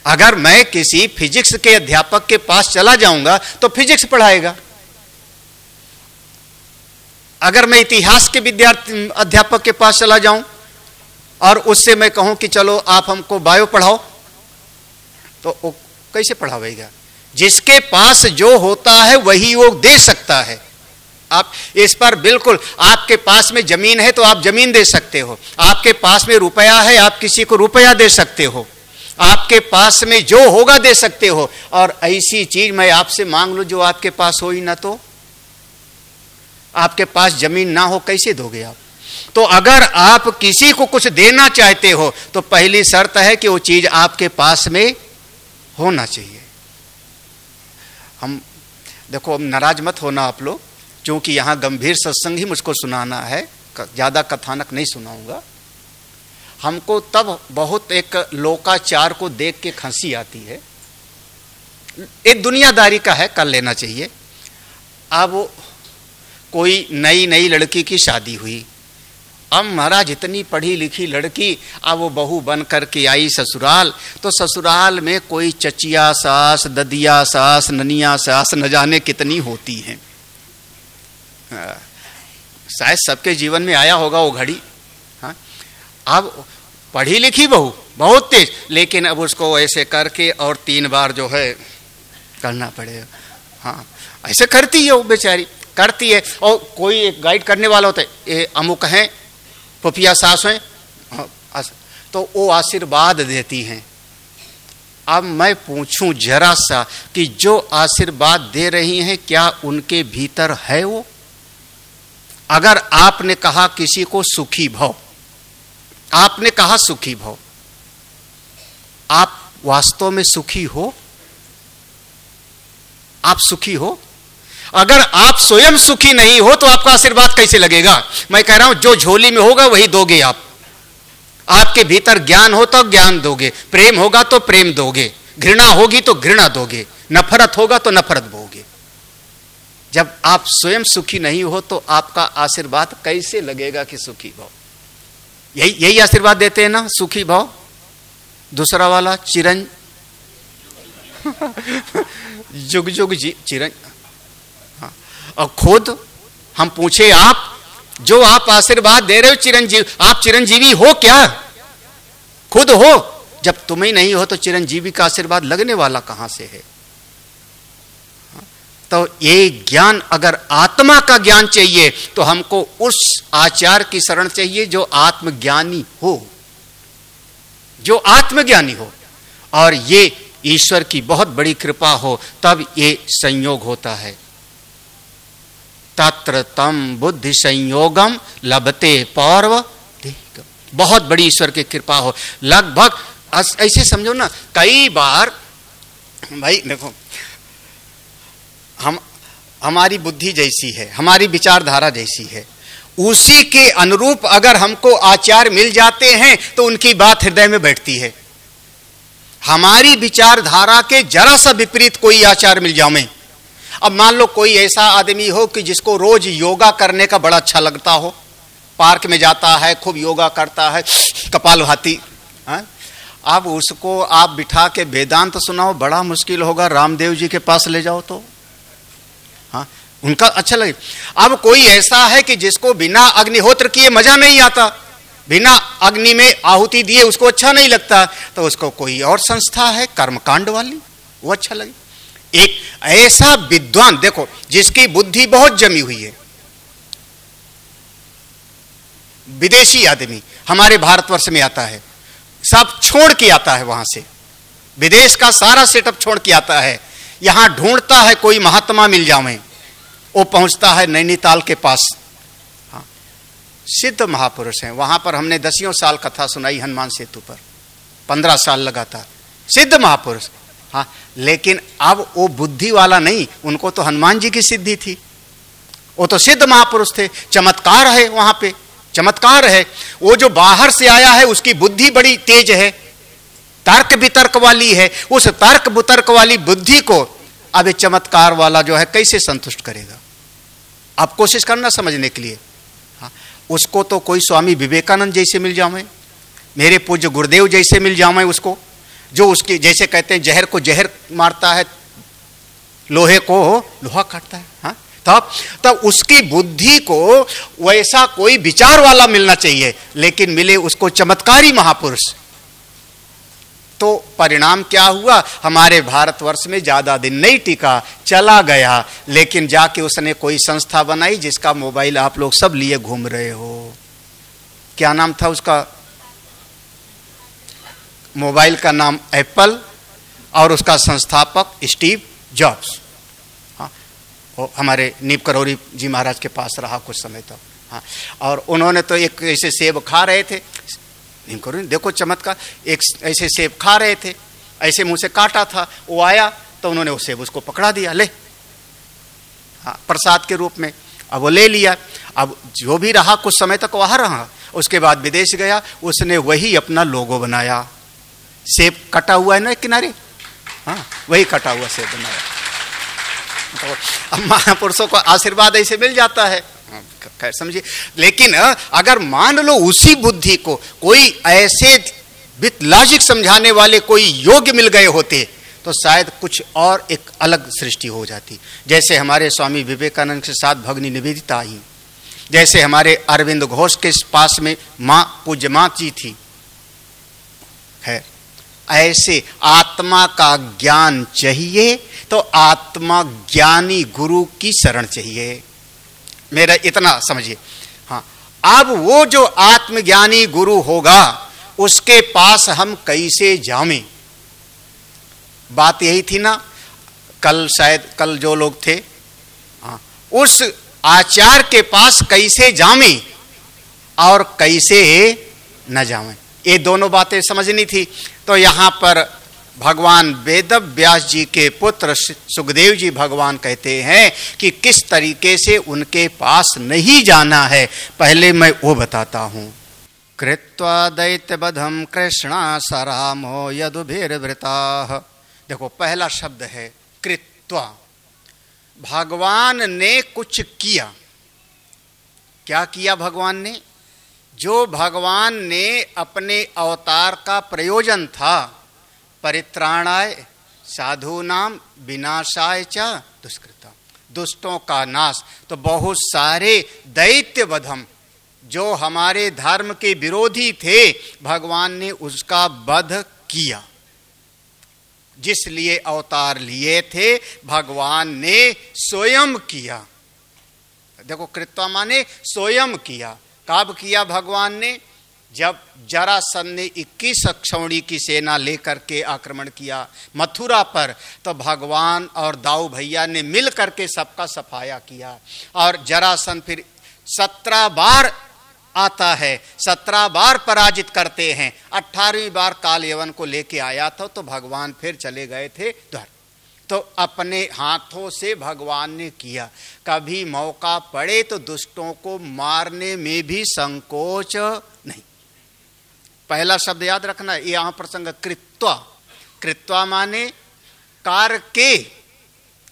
अगर मैं किसी फिजिक्स के अध्यापक के पास चला जाऊंगा तो फिजिक्स पढ़ाएगा। अगर मैं इतिहास के विद्यार्थी अध्यापक के पास चला जाऊं और उससे मैं कहूं कि चलो आप हमको बायो पढ़ाओ, तो वो कैसे पढ़ावेगा? जिसके पास जो होता है वही वो दे सकता है। आप इस पर बिल्कुल, आपके पास में जमीन है तो आप जमीन दे सकते हो, आपके पास में रुपया है आप किसी को रुपया दे सकते हो, आपके पास में जो होगा दे सकते हो। और ऐसी चीज मैं आपसे मांग लूं जो आपके पास हो ही ना, तो आपके पास जमीन ना हो कैसे दोगे आप? तो अगर आप किसी को कुछ देना चाहते हो तो पहली शर्त है कि वो चीज आपके पास में होना चाहिए। हम देखो, अब नाराज मत होना आप लोग, क्योंकि यहां गंभीर सत्संग ही मुझको सुनाना है, ज्यादा कथानक नहीं सुनाऊंगा। हमको तब बहुत एक लोकाचार को देख के हंसी आती है। एक दुनियादारी का है, कर लेना चाहिए। अब कोई नई लड़की की शादी हुई। अब महाराज इतनी पढ़ी लिखी लड़की, अब वो बहू बन करके आई ससुराल, तो ससुराल में कोई चचिया सास, ददिया सास, ननिया सास न जाने कितनी होती हैं। शायद सबके जीवन में आया होगा वो घड़ी। हाँ, अब पढ़ी लिखी बहू बहुत तेज, लेकिन अब उसको ऐसे करके और 3 बार जो है करना पड़ेगा। हाँ, ऐसे करती है वो बेचारी, करती है। और कोई एक गाइड करने वाला होता है, ये अमुक हैं, पपिया सास हैं, तो वो आशीर्वाद देती हैं। अब मैं पूछूं जरा सा कि जो आशीर्वाद दे रही हैं क्या उनके भीतर है वो? अगर आपने कहा किसी को सुखी भव, आपने कहा सुखी भव, आप वास्तव में सुखी हो? आप सुखी हो? अगर आप स्वयं सुखी नहीं हो तो आपका आशीर्वाद कैसे लगेगा? मैं कह रहा हूं जो झोली में होगा वही दोगे आप। आपके भीतर ज्ञान हो तो ज्ञान दोगे, प्रेम होगा तो प्रेम दोगे, घृणा होगी तो घृणा दोगे, नफरत होगा तो नफरत दोगे। जब आप स्वयं सुखी नहीं हो तो आपका आशीर्वाद कैसे लगेगा कि सुखी भव? यही आशीर्वाद देते हैं ना, सुखी भव। दूसरा वाला चिरंज जुग जुग चिरंज। हाँ, और खुद हम पूछे, आप जो आप आशीर्वाद दे रहे हो चिरंजीवी, आप चिरंजीवी हो क्या? खुद हो? जब तुम ही नहीं हो तो चिरंजीवी का आशीर्वाद लगने वाला कहां से है? तो ये ज्ञान, अगर आत्मा का ज्ञान चाहिए तो हमको उस आचार की शरण चाहिए जो आत्मज्ञानी हो, जो आत्मज्ञानी हो। और ये ईश्वर की बहुत बड़ी कृपा हो तब ये संयोग होता है। तत्र तम बुद्धि संयोगम लभते पौर्व, बहुत बड़ी ईश्वर की कृपा हो। लगभग ऐसे समझो ना, कई बार भाई देखो, हमारी बुद्धि जैसी है, हमारी विचारधारा जैसी है, उसी के अनुरूप अगर हमको आचार मिल जाते हैं तो उनकी बात हृदय में बैठती है। हमारी विचारधारा के जरा सा विपरीत कोई आचार मिल जाए, अब मान लो कोई ऐसा आदमी हो कि जिसको रोज योगा करने का बड़ा अच्छा लगता हो, पार्क में जाता है, खूब योगा करता है, कपालभाति, अब उसको आप बिठा के वेदांत सुनाओ, बड़ा मुश्किल होगा। रामदेव जी के पास ले जाओ तो उनका अच्छा लगे। अब कोई ऐसा है कि जिसको बिना अग्निहोत्र किए मजा नहीं आता, बिना अग्नि में आहुति दिए उसको अच्छा नहीं लगता, तो उसको कोई और संस्था है कर्मकांड वाली, वो अच्छा लगे। एक ऐसा विद्वान देखो जिसकी बुद्धि बहुत जमी हुई है, विदेशी आदमी हमारे भारतवर्ष में आता है, सब छोड़ के आता है, वहां से विदेश का सारा सेटअप छोड़ के आता है, यहां ढूंढता है कोई महात्मा मिल जाए। वो पहुंचता है नैनीताल के पास, हाँ, सिद्ध महापुरुष हैं वहां पर। हमने 10 साल कथा सुनाई हनुमान सेतु पर, 15 साल लगातार, सिद्ध महापुरुष। हाँ, लेकिन अब वो बुद्धि वाला नहीं, उनको तो हनुमान जी की सिद्धि थी, वो तो सिद्ध महापुरुष थे। चमत्कार है वहां पे, चमत्कार है। वो जो बाहर से आया है उसकी बुद्धि बड़ी तेज है, तर्क वितर्क वाली है। उस तर्क वितर्क वाली बुद्धि को अब चमत्कार वाला जो है कैसे संतुष्ट करेगा? आप कोशिश करना समझने के लिए। हाँ, उसको तो कोई स्वामी विवेकानंद जैसे मिल जाए, मेरे पूज्य गुरुदेव जैसे मिल जाए उसको, जो उसके जैसे कहते हैं जहर को जहर मारता है, लोहे को लोहा काटता है। हाँ, तब उसकी बुद्धि को वैसा कोई विचार वाला मिलना चाहिए, लेकिन मिले उसको चमत्कारी महापुरुष। तो परिणाम क्या हुआ? हमारे भारतवर्ष में ज्यादा दिन नहीं टिका, चला गया। लेकिन जाके उसने कोई संस्था बनाई जिसका मोबाइल आप लोग सब लिए घूम रहे हो। क्या नाम था उसका? मोबाइल का नाम एप्पल, और उसका संस्थापक स्टीव जॉब्स। हाँ, वो हमारे नीप करौरी जी महाराज के पास रहा कुछ समय तक। हाँ, और उन्होंने तो एक ऐसे सेब खा रहे थे, देखो चमत्कार, एक ऐसे सेब खा रहे थे, ऐसे मुंह से काटा था, वो आया तो उन्होंने वो सेब उसको पकड़ा दिया, ले, हाँ, प्रसाद के रूप में। अब वो ले लिया। अब जो भी रहा कुछ समय तक वहां रहा, उसके बाद विदेश गया, उसने वही अपना लोगो बनाया। सेब कटा हुआ है ना किनारे, हाँ, वही कटा हुआ सेब बनाया। तो अब महापुरुषों को आशीर्वाद ऐसे मिल जाता है, खैर समझिए। लेकिन अगर मान लो उसी बुद्धि को कोई ऐसे विद लॉजिक समझाने वाले कोई योग्य मिल गए होते तो शायद कुछ और एक अलग सृष्टि हो जाती। जैसे हमारे स्वामी विवेकानंद के साथ भगनी निवेदिता आई, जैसे हमारे अरविंद घोष के पास में मां पूज्य मां जी थी। है ऐसे आत्मा का ज्ञान चाहिए तो आत्मा ज्ञानी गुरु की शरण चाहिए। मेरा इतना समझिए। हाँ, अब वो जो आत्मज्ञानी गुरु होगा उसके पास हम कैसे जावें? बात यही थी ना कल, शायद कल जो लोग थे, हाँ, उस आचार्य के पास कैसे जावें और कैसे न जावें, ये दोनों बातें समझनी थी। तो यहां पर भगवान वेद व्यास जी के पुत्र सुखदेव जी भगवान कहते हैं कि किस तरीके से उनके पास नहीं जाना है, पहले मैं वो बताता हूं। कृत्वा दैत्यवधम कृष्णा सरामो यदुभिर्वृताः। देखो पहला शब्द है कृत्वा, भगवान ने कुछ किया। क्या किया भगवान ने? जो भगवान ने अपने अवतार का प्रयोजन था, परित्राणाय साधूनाम विनाशाय च दुष्कृतम, दुष्टों का नाश। तो बहुत सारे दैत्य वधम, जो हमारे धर्म के विरोधी थे, भगवान ने उसका वध किया। जिस लिए अवतार लिए थे भगवान ने स्वयं किया। देखो कृत्वा माने स्वयं किया। कब किया भगवान ने? जब जरासंध ने 21 अक्षौणी की सेना लेकर के आक्रमण किया मथुरा पर, तो भगवान और दाऊ भैया ने मिल करके सबका सफाया किया। और जरासंध फिर 17 बार आता है, 17 बार पराजित करते हैं। 18वीं बार काल यवन को लेके आया था, तो भगवान फिर चले गए थे द्वार। तो अपने हाथों से भगवान ने किया। कभी मौका पड़े तो दुष्टों को मारने में भी संकोच नहीं। पहला शब्द याद रखना, ये यहां प्रसंग कृत्वा। कृत्वा माने कार के,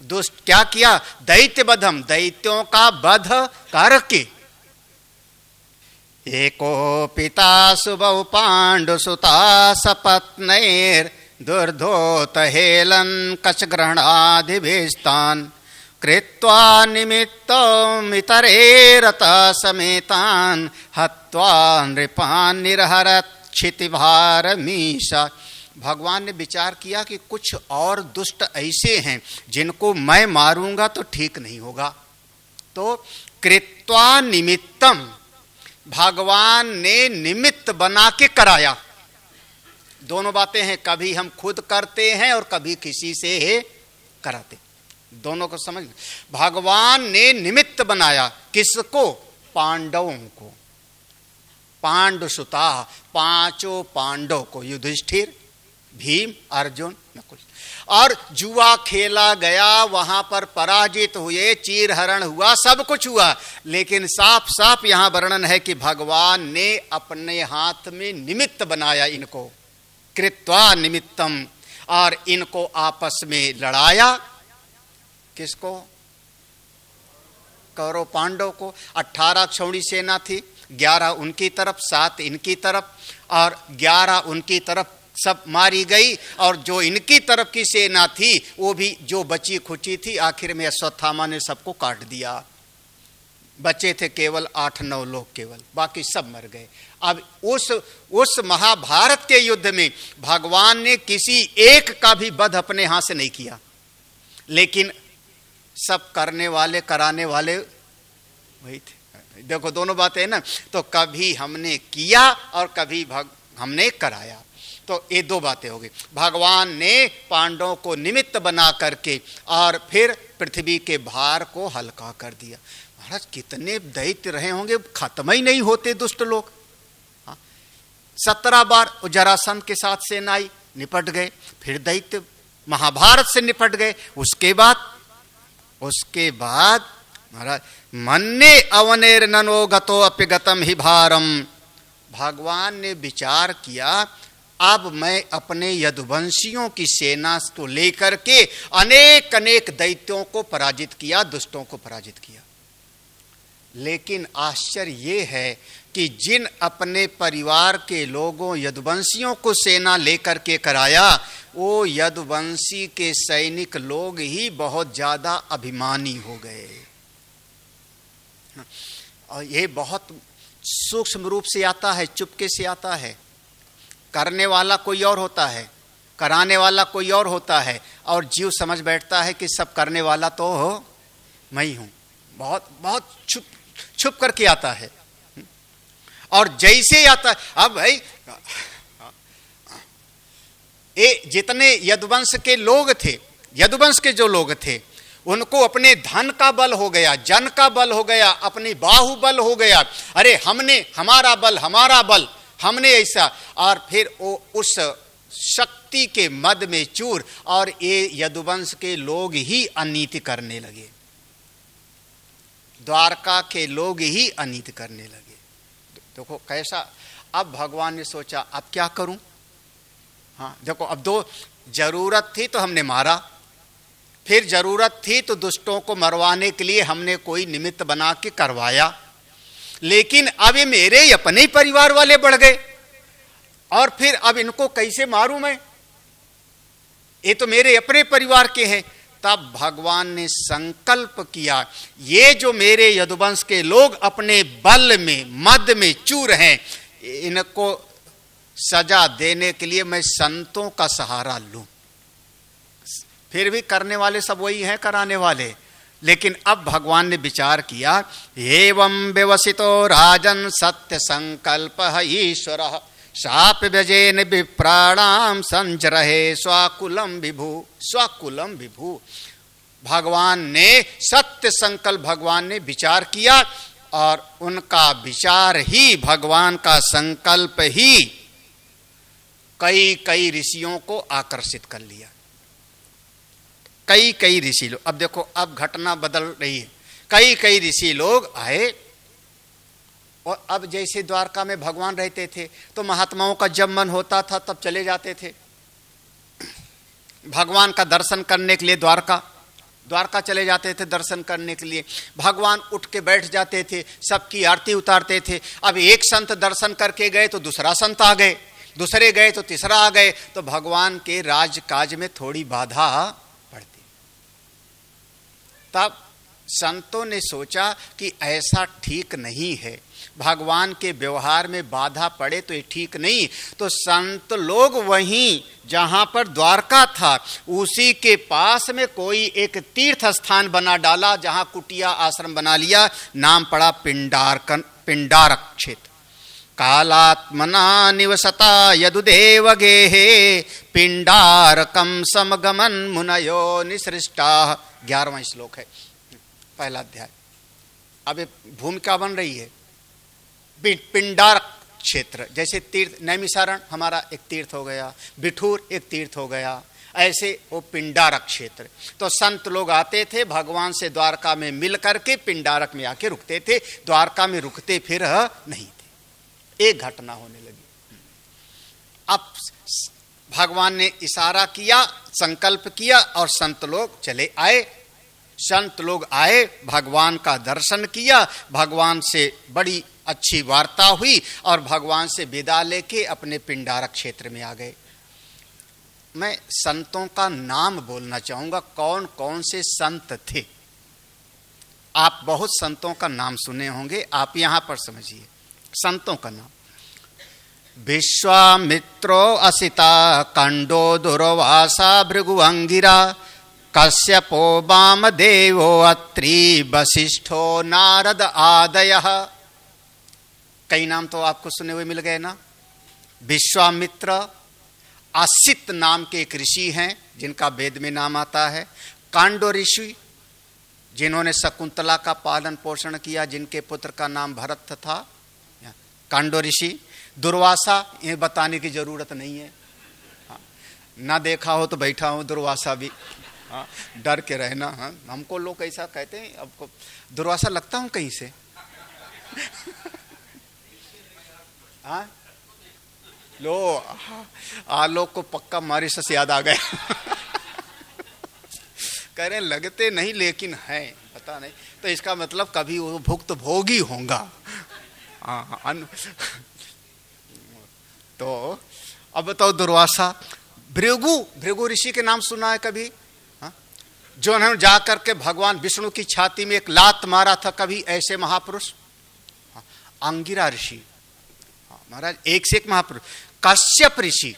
दुष्ट क्या किया, दैत्य बधम, दैत्यों का वध करके। एको पिता सुबहु पांडु सुता सपत्नैर दुर्धोत हेलन कच ग्रहणाधिभिस्तान कृत्वा निमित्तो मितरेरत समेतान हत्वा नृपान निरहरत क्षितिभार मीशा। भगवान ने विचार किया कि कुछ और दुष्ट ऐसे हैं जिनको मैं मारूंगा तो ठीक नहीं होगा। तो कृत्वा निमित्तम, भगवान ने निमित्त बना के कराया। दोनों बातें हैं, कभी हम खुद करते हैं और कभी किसी से कराते, दोनों को समझ। भगवान ने निमित्त बनाया किसको, पांडवों को, पांडुसुता, पांचों पांडव को, युधिष्ठिर, भीम, अर्जुन, नकुल। और जुआ खेला गया, वहां पर पराजित हुए, चीरहरण हुआ, सब कुछ हुआ, लेकिन साफ साफ यहां वर्णन है कि भगवान ने अपने हाथ में निमित्त बनाया इनको, कृत्वा निमित्तम, और इनको आपस में लड़ाया। किसको, कौरव पांडव को। 18 क्षौणी सेना थी, 11 उनकी तरफ, 7 इनकी तरफ, और 11 उनकी तरफ सब मारी गई। और जो इनकी तरफ की सेना थी वो भी जो बची खुची थी, आखिर में अश्वत्थामा ने सबको काट दिया। बचे थे केवल 8-9 लोग केवल, बाकी सब मर गए। अब उस महाभारत के युद्ध में भगवान ने किसी एक का भी वध अपने हाथ से नहीं किया, लेकिन सब करने वाले, कराने वाले वही थे। देखो दोनों बातें हैं ना, तो कभी हमने किया और कभी हमने कराया। तो ये दो बातें हो गई। भगवान ने पांडवों को निमित्त बना करके और फिर पृथ्वी के भार को हल्का कर दिया। महाराज कितने दैत्य रहे होंगे, खत्म ही नहीं होते दुष्ट लोग। 17 बार जरासंध के साथ सेनाई निपट गए, फिर दैत्य महाभारत से निपट गए। उसके बाद महाराज मन्ने अवनेर ननो गतो अप्यगतम ही भारम। भगवान ने विचार किया, अब मैं अपने यदुवंशियों की सेना को लेकर के अनेक अनेक दैत्यों को पराजित किया, दुष्टों को पराजित किया। लेकिन आश्चर्य ये है कि जिन अपने परिवार के लोगों यदुवंशियों को सेना लेकर के कराया, वो यदुवंशी के सैनिक लोग ही बहुत ज्यादा अभिमानी हो गए। और ये बहुत सूक्ष्म रूप से आता है, चुपके से आता है। करने वाला कोई और होता है, कराने वाला कोई और होता है, और जीव समझ बैठता है कि सब करने वाला तो मैं ही हूं। बहुत बहुत छुप करके आता है। और जैसे आता है, अब भाई ये जितने यदुवंश के लोग थे, यदुवंश के जो लोग थे, उनको अपने धन का बल हो गया, जन का बल हो गया, अपनी बाहुबल हो गया। अरे हमारा बल हमने ऐसा, और फिर वो उस शक्ति के मद में चूर, और ये यदुवंश के लोग ही अनीति करने लगे, द्वारका के लोग ही अनीति करने लगे। देखो कैसा। अब भगवान ने सोचा अब क्या करूं। हाँ देखो, अब दो जरूरत थी तो हमने मारा, फिर जरूरत थी तो दुष्टों को मरवाने के लिए हमने कोई निमित्त बना के करवाया, लेकिन अब ये मेरे अपने ही परिवार वाले बढ़ गए, और फिर अब इनको कैसे मारूं मैं, ये तो मेरे अपने परिवार के हैं। तब भगवान ने संकल्प किया, ये जो मेरे यदुवंश के लोग अपने बल में मद में चूर हैं, इनको सजा देने के लिए मैं संतों का सहारा लूं। फिर भी करने वाले सब वही हैं, कराने वाले, लेकिन अब भगवान ने विचार किया, एवं व्यवसितो राजन सत्य संकल्प ईश्वर शाप व्यजेन विप्राणाम संजरहे स्वाकुलम विभु। स्वाकुलम विभु, भगवान ने सत्य संकल्प, भगवान ने विचार किया और उनका विचार ही, भगवान का संकल्प ही कई कई ऋषियों को आकर्षित कर लिया। कई कई ऋषि लोग, अब देखो अब घटना बदल रही है। कई कई ऋषि लोग आए और अब जैसे द्वारका में भगवान रहते थे तो महात्माओं का जब मन होता था तब चले जाते थे भगवान का दर्शन करने के लिए। द्वारका चले जाते थे दर्शन करने के लिए। भगवान उठ के बैठ जाते थे, सबकी आरती उतारते थे। अब एक संत दर्शन करके गए तो दूसरा संत आ गए, दूसरे गए तो तीसरा आ गए, तो भगवान के राजकाज में थोड़ी बाधा पड़ती। तब संतों ने सोचा कि ऐसा ठीक नहीं है, भगवान के व्यवहार में बाधा पड़े तो ये ठीक नहीं। तो संत लोग वहीं जहां पर द्वारका था उसी के पास में कोई एक तीर्थ स्थान बना डाला, जहां कुटिया आश्रम बना लिया। नाम पड़ा पिंडारक क्षेत्र। कालात्मना निवसता यदुदेव गेहे पिंडारकम समगमन मुनयो निसृष्टा। 11वां श्लोक है, पहला अध्याय। अब ये भूमिका बन रही है पिंडारक क्षेत्र। जैसे तीर्थ, नैमिषारण हमारा एक तीर्थ हो गया, बिठूर एक तीर्थ हो गया, ऐसे वो पिंडारक क्षेत्र। तो संत लोग आते थे भगवान से द्वारका में मिल करके पिंडारक में आके रुकते थे, द्वारका में रुकते फिर नहीं थे। एक घटना होने लगी। अब भगवान ने इशारा किया, संकल्प किया और संत लोग चले आए। संत लोग आए, भगवान का दर्शन किया, भगवान से बड़ी अच्छी वार्ता हुई और भगवान से विदा लेके अपने पिंडारक क्षेत्र में आ गए। मैं संतों का नाम बोलना चाहूंगा, कौन कौन से संत थे। आप बहुत संतों का नाम सुने होंगे, आप यहां पर समझिए संतों का नाम। विश्वामित्रो असिता कंडो दुर्वासा भृगुअंगिरा कश्यपो वामदेवो अत्रि वसिष्ठो नारद आदयः। कई नाम तो आपको सुने हुए मिल गए ना। विश्वामित्र, असित नाम के एक ऋषि हैं जिनका वेद में नाम आता है। कांडो ऋषि, जिन्होंने शकुंतला का पालन पोषण किया, जिनके पुत्र का नाम भरत था, कांडो ऋषि। दुर्वासा, ये बताने की जरूरत नहीं है, ना देखा हो तो बैठा हो दुर्वासा भी, डर के रहना। हमको लोग ऐसा कहते हैं, आपको दुर्वासा लगता हूं कहीं से। लो आलोक को पक्का मॉरिशस याद आ गया। कह रहे लगते नहीं लेकिन है, पता नहीं, तो इसका मतलब कभी वो भुक्त भोगी होगा। तो अब बताओ दुर्वासा। भृगु ऋषि के नाम सुना है कभी? जो उन्होंने जाकर के भगवान विष्णु की छाती में एक लात मारा था, कभी ऐसे महापुरुष। अंगिरा ऋषि, महाराज एक से एक महापुरुष। कश्यप ऋषि,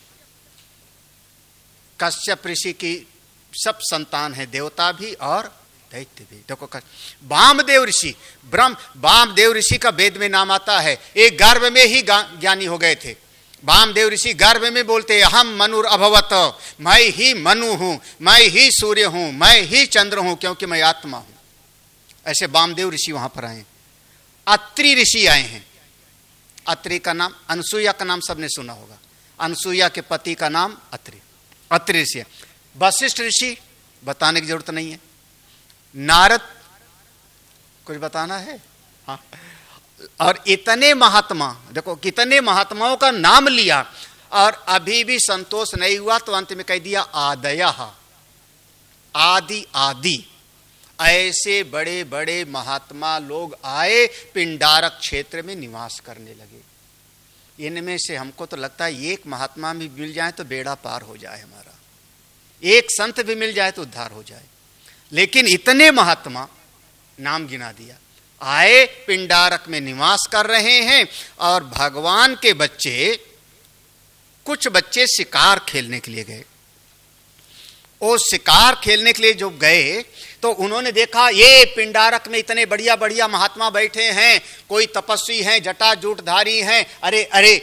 कश्यप ऋषि की सब संतान है, देवता भी और दैत्य भी। देखो वामदेव ऋषि, वामदेव ऋषि का वेद में नाम आता है। एक गर्भ में ही ज्ञानी हो गए थे वामदेव ऋषि। गर्भ में बोलते हम मनुर अभवत, मैं ही मनु हूं, मैं ही सूर्य हूं, मैं ही चंद्र हूं, क्योंकि मैं आत्मा हूं। ऐसे वामदेव ऋषि वहां पर आए। अत्रि ऋषि आए हैं। अत्रि का नाम, अनसुईया का नाम सबने सुना होगा। अनसुईया के पति का नाम अत्रि, अत्रि ऋषि। वशिष्ठ ऋषि, बताने की जरूरत नहीं है। नारद, कुछ बताना है? हाँ। और इतने महात्मा, देखो कितने महात्माओं का नाम लिया और अभी भी संतोष नहीं हुआ, तो अंत में कह दिया आदयः, आदि आदि। ऐसे बड़े बड़े महात्मा लोग आए, पिंडारक क्षेत्र में निवास करने लगे। इनमें से हमको तो लगता है एक महात्मा भी मिल जाए तो बेड़ा पार हो जाए हमारा, एक संत भी मिल जाए तो उद्धार हो जाए। लेकिन इतने महात्मा, नाम गिना दिया, आए, पिंडारक में निवास कर रहे हैं। और भगवान के बच्चे, कुछ बच्चे शिकार खेलने के लिए गए। वो शिकार खेलने के लिए जो गए तो तो उन्होंने देखा ये पिंडारक में इतने बढ़िया बढ़िया महात्मा बैठे हैं, कोई तपस्वी हैं, जटाजूटधारी हैं। अरे अरे,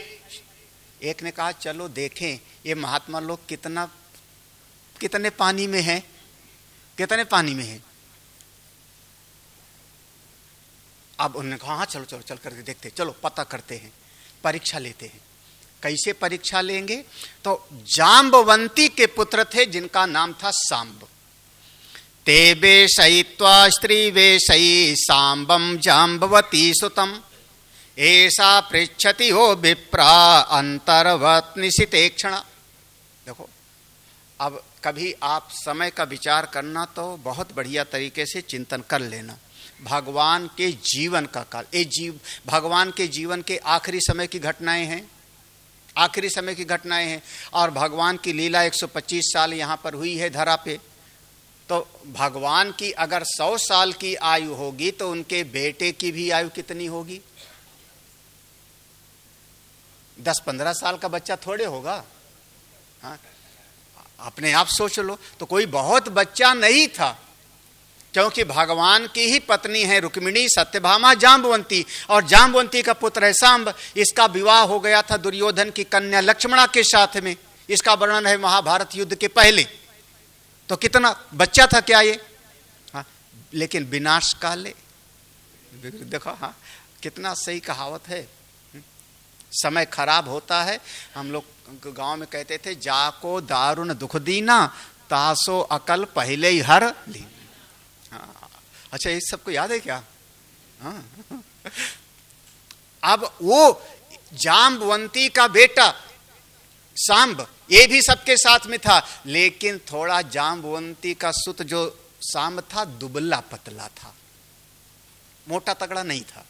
एक ने कहा चलो देखें ये महात्मा लोग कितने पानी में हैं, कितने पानी में हैं। अब उन्होंने कहा हाँ चलो चलो चल करके देखते, चलो पता करते हैं, परीक्षा लेते हैं। कैसे परीक्षा लेंगे? तो जाम्बवंती के पुत्र थे जिनका नाम था सांब। ते वेशयित्वा स्त्री वेशयी सांबम जाम्बवती सुतम ऐसा पृच्छति हो विप्रा अंतर्वत निशितेक्षण। देखो, अब कभी आप समय का विचार करना तो बहुत बढ़िया तरीके से चिंतन कर लेना। भगवान के जीवन का काल, भगवान के जीवन के आखिरी समय की घटनाएं हैं, आखिरी समय की घटनाएं हैं। और भगवान की लीला 125 साल यहां पर हुई है धरा पे। तो भगवान की अगर 100 साल की आयु होगी तो उनके बेटे की भी आयु कितनी होगी? 10-15 साल का बच्चा थोड़े होगा। हाँ, अपने आप सोच लो। तो कोई बहुत बच्चा नहीं था, क्योंकि भगवान की ही पत्नी है रुक्मिणी, सत्यभामा, जाम्बवंती, और जाम्बवंती का पुत्र है सांब। इसका विवाह हो गया था दुर्योधन की कन्या लक्ष्मणा के साथ में। इसका वर्णन है महाभारत युद्ध के पहले। तो कितना बच्चा था क्या ये? हाँ, लेकिन विनाश काले, देखो हाँ कितना सही कहावत है। समय खराब होता है। हम लोग गांव में कहते थे जाको दारुण दुख दीना तासो अकल पहले ही हर ली। हाँ, अच्छा ये सबको याद है क्या? हाँ। अब वो जाम्बवंती का बेटा सांब ये भी सबके साथ में था, लेकिन थोड़ा जाम्बवंती का सुत जो सांब था दुबला पतला था, मोटा तगड़ा नहीं था।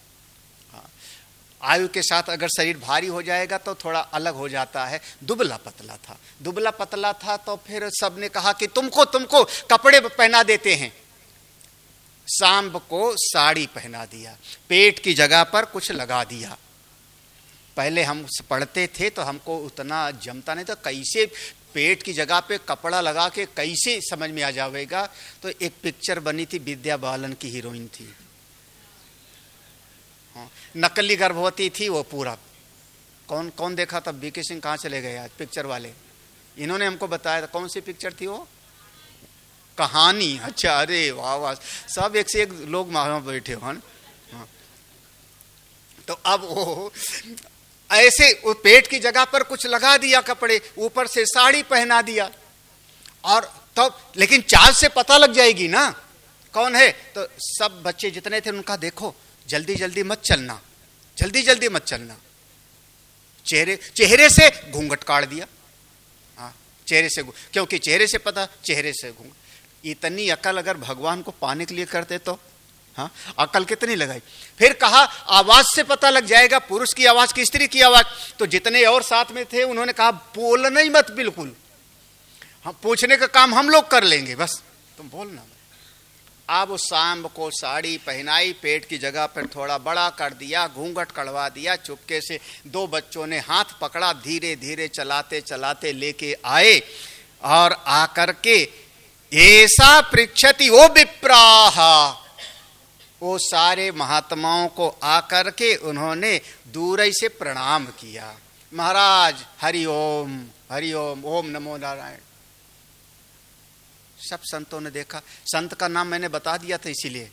आयु के साथ अगर शरीर भारी हो जाएगा तो थोड़ा अलग हो जाता है। दुबला पतला था, दुबला पतला था। तो फिर सबने कहा कि तुमको कपड़े पहना देते हैं। सांब को साड़ी पहना दिया, पेट की जगह पर कुछ लगा दिया। पहले हम पढ़ते थे तो हमको उतना जमता नहीं था, कैसे पेट की जगह पे कपड़ा लगा के कैसे समझ में आ जाएगा। तो एक पिक्चर बनी थी, विद्या बालन की हीरोइन थी, नकली गर्भवती थी वो पूरा। कौन कौन देखा था? बीके सिंह कहाँ चले गए आज पिक्चर वाले? इन्होंने हमको बताया था। कौन सी पिक्चर थी वो? कहानी। अच्छा, अरे वाह वाह, सब एक से एक लोग वहां बैठे हो। हाँ। तो अब वो ऐसे वो पेट की जगह पर कुछ लगा दिया कपड़े, ऊपर से साड़ी पहना दिया। और तब लेकिन चाल से पता लग जाएगी ना कौन है। तो सब बच्चे जितने थे उनका देखो, जल्दी जल्दी मत चलना, जल्दी जल्दी मत चलना। चेहरे से घूंघट काट दिया। हाँ, चेहरे से, क्योंकि चेहरे से पता, चेहरे से घूंघट। इतनी अकल अगर भगवान को पाने के लिए करते तो हाँ, अकल कितनी लगाई। फिर कहा आवाज से पता लग जाएगा, पुरुष की आवाज की स्त्री की आवाज। तो जितने और साथ में थे उन्होंने कहा बोलना ही मत, बिल्कुल हम पूछने का काम हम लोग कर लेंगे, बस तुम बोलना मत। अब उस सांब को साड़ी पहनाई, पेट की जगह पर थोड़ा बड़ा कर दिया, घूंघट कड़वा दिया। चुपके से दो बच्चों ने हाथ पकड़ा, धीरे धीरे चलाते चलाते लेके आए। और आकर के ऐसा पृच्छति ओ विप्राहा, वो सारे महात्माओं को आकर के उन्होंने दूर ही से प्रणाम किया। महाराज हरिओम हरिओम, ओम नमो नारायण। सब संतों ने देखा। संत का नाम मैंने बता दिया था, इसीलिए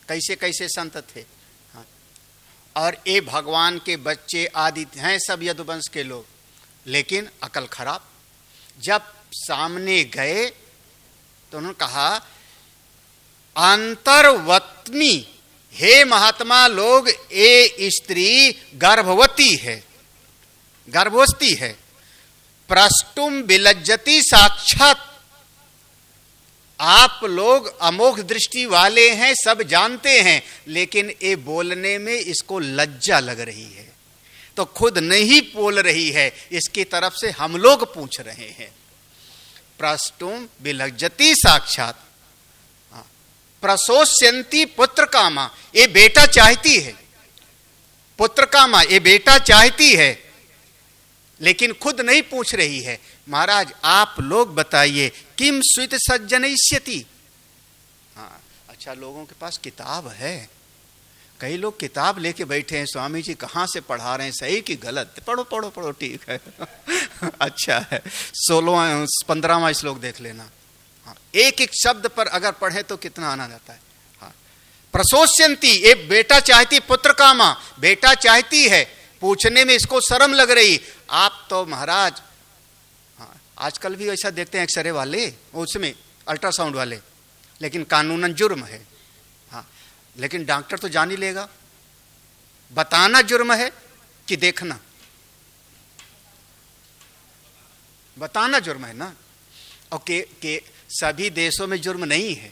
कैसे कैसे संत थे। हाँ। और ये भगवान के बच्चे आदि हैं, सब यदुवंश के लोग, लेकिन अकल खराब। जब सामने गए तो उन्होंने कहा अंतर्वत्नी, हे महात्मा लोग, ये स्त्री गर्भवती है, गर्भवती है। प्रष्टुम विलज्जति साक्षात, आप लोग अमोघ दृष्टि वाले हैं, सब जानते हैं, लेकिन ये बोलने में इसको लज्जा लग रही है, तो खुद नहीं बोल रही है, इसकी तरफ से हम लोग पूछ रहे हैं। प्रष्टुम विलज्जति साक्षात प्रसोष्यन्ति पुत्र कामा, ये बेटा चाहती है, पुत्र कामा ये बेटा चाहती है, लेकिन खुद नहीं पूछ रही है। महाराज आप लोग बताइए, किम स्वित सज्जनयिष्यति। हाँ, अच्छा लोगों के पास किताब है। कई लोग किताब लेके बैठे हैं, स्वामी जी कहाँ से पढ़ा रहे हैं, सही कि गलत, पढ़ो पढ़ो पढ़ो, ठीक है अच्छा है, 16-15वां श्लोक देख लेना। हाँ, एक एक शब्द पर अगर पढ़े तो कितना आनंद आता है। हाँ, प्रशोष्यंती, एक बेटा चाहती पुत्र का मां, बेटा चाहती है, पूछने में इसको शर्म लग रही, आप तो महाराज। हाँ, आजकल भी ऐसा देखते हैं एक्सरे वाले, उसमें अल्ट्रासाउंड वाले, लेकिन कानूनन जुर्म है। हाँ, लेकिन डॉक्टर तो जान ही लेगा। बताना जुर्म है कि देखना? बताना जुर्म है ना। और के सभी देशों में जुर्म नहीं है।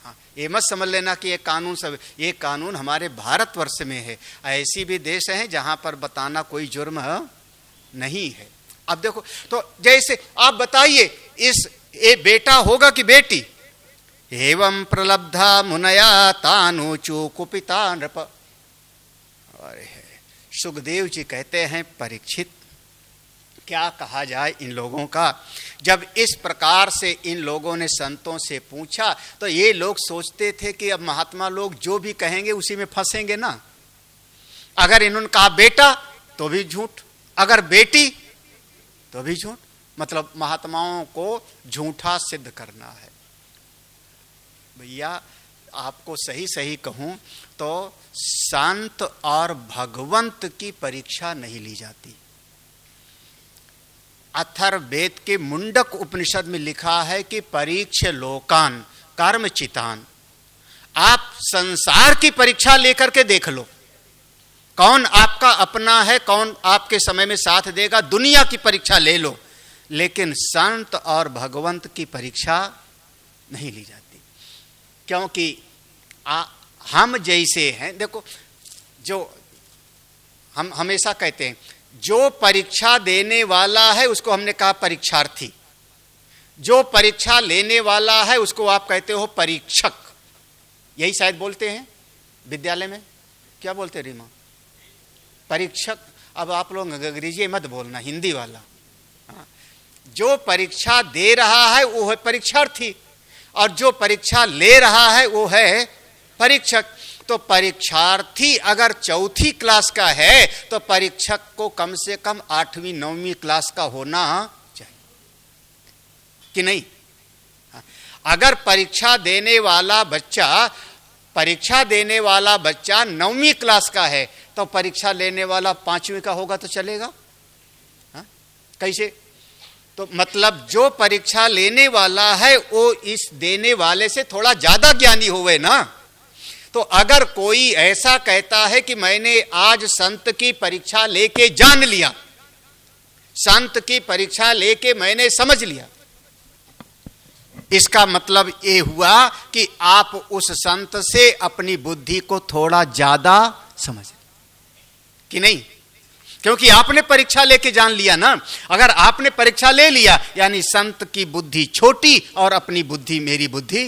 हाँ, ये मत समझ लेना कि ये कानून हमारे भारतवर्ष में है। ऐसी भी देश हैं जहां पर बताना कोई जुर्म नहीं है। अब देखो, तो जैसे आप बताइए, ये बेटा होगा कि बेटी? एवं प्रलब्धा मुनया तानुचु कुपिता नृप। अरे सुखदेव जी कहते हैं, परीक्षित क्या कहा जाए इन लोगों का। जब इस प्रकार से इन लोगों ने संतों से पूछा तो ये लोग सोचते थे कि अब महात्मा लोग जो भी कहेंगे उसी में फंसेंगे ना। अगर इन्होंने कहा बेटा तो भी झूठ, अगर बेटी तो भी झूठ, मतलब महात्माओं को झूठा सिद्ध करना है। भैया आपको सही सही कहूं तो संत और भगवंत की परीक्षा नहीं ली जाती। अथर्ववेद के मुंडक उपनिषद में लिखा है कि परीक्ष लोकान कर्मचितान। आप संसार की परीक्षा लेकर के देख लो, कौन आपका अपना है, कौन आपके समय में साथ देगा, दुनिया की परीक्षा ले लो, लेकिन संत और भगवंत की परीक्षा नहीं ली जाती। क्योंकि हम जैसे हैं, देखो, जो हम हमेशा कहते हैं, जो परीक्षा देने वाला है उसको हमने कहा परीक्षार्थी, जो परीक्षा लेने वाला है उसको आप कहते हो परीक्षक। यही शायद बोलते हैं विद्यालय में, क्या बोलते रीमा? परीक्षक। अब आप लोग अंग्रेजी मत बोलना, हिंदी वाला। जो परीक्षा दे रहा है वो है परीक्षार्थी, और जो परीक्षा ले रहा है वो है परीक्षक। तो परीक्षार्थी अगर 4ठी क्लास का है तो परीक्षक को कम से कम 8वीं 9वीं क्लास का होना चाहिए कि नहीं? अगर परीक्षा देने वाला बच्चा 9वीं क्लास का है तो परीक्षा लेने वाला 5वीं का होगा तो चलेगा? कैसे? तो मतलब जो परीक्षा लेने वाला है वो इस देने वाले से थोड़ा ज्यादा ज्ञानी होवे ना। तो अगर कोई ऐसा कहता है कि मैंने आज संत की परीक्षा लेके जान लिया, संत की परीक्षा लेके मैंने समझ लिया, इसका मतलब ये हुआ कि आप उस संत से अपनी बुद्धि को थोड़ा ज्यादा समझ कि नहीं? क्योंकि आपने परीक्षा लेके जान लिया ना। अगर आपने परीक्षा ले लिया यानी संत की बुद्धि छोटी और अपनी बुद्धि, मेरी बुद्धि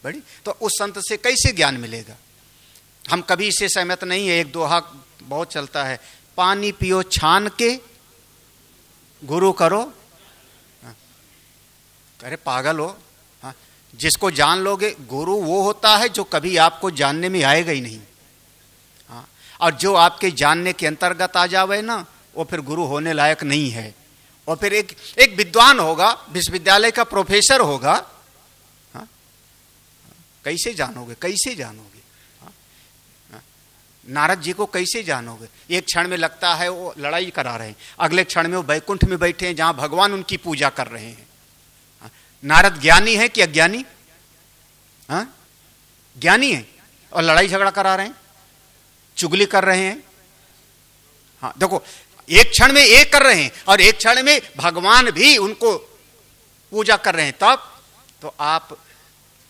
बड़ी, तो उस संत से कैसे ज्ञान मिलेगा? हम कभी इससे सहमत नहीं है। एक दोहा बहुत चलता है, पानी पियो छान के गुरु करो। अरे पागल हो, जिसको जान लोगे, गुरु वो होता है जो कभी आपको जानने में आएगा ही नहीं। और जो आपके जानने के अंतर्गत आ जावे ना, वो फिर गुरु होने लायक नहीं है। और फिर एक विद्वान होगा, विश्वविद्यालय का प्रोफेसर होगा, कैसे जानोगे? कैसे जानोगे? नारद जी को कैसे जानोगे? एक क्षण में लगता है वो लड़ाई करा रहे हैं, अगले क्षण में वो वैकुंठ में बैठे हैं जहां भगवान उनकी पूजा कर रहे हैं। नारद ज्ञानी है कि अज्ञानी? ज्ञानी है और लड़ाई झगड़ा करा रहे हैं, चुगली कर रहे हैं। हाँ देखो, एक क्षण में एक कर रहे हैं और एक क्षण में भगवान भी उनको पूजा कर रहे हैं। तब तो आप,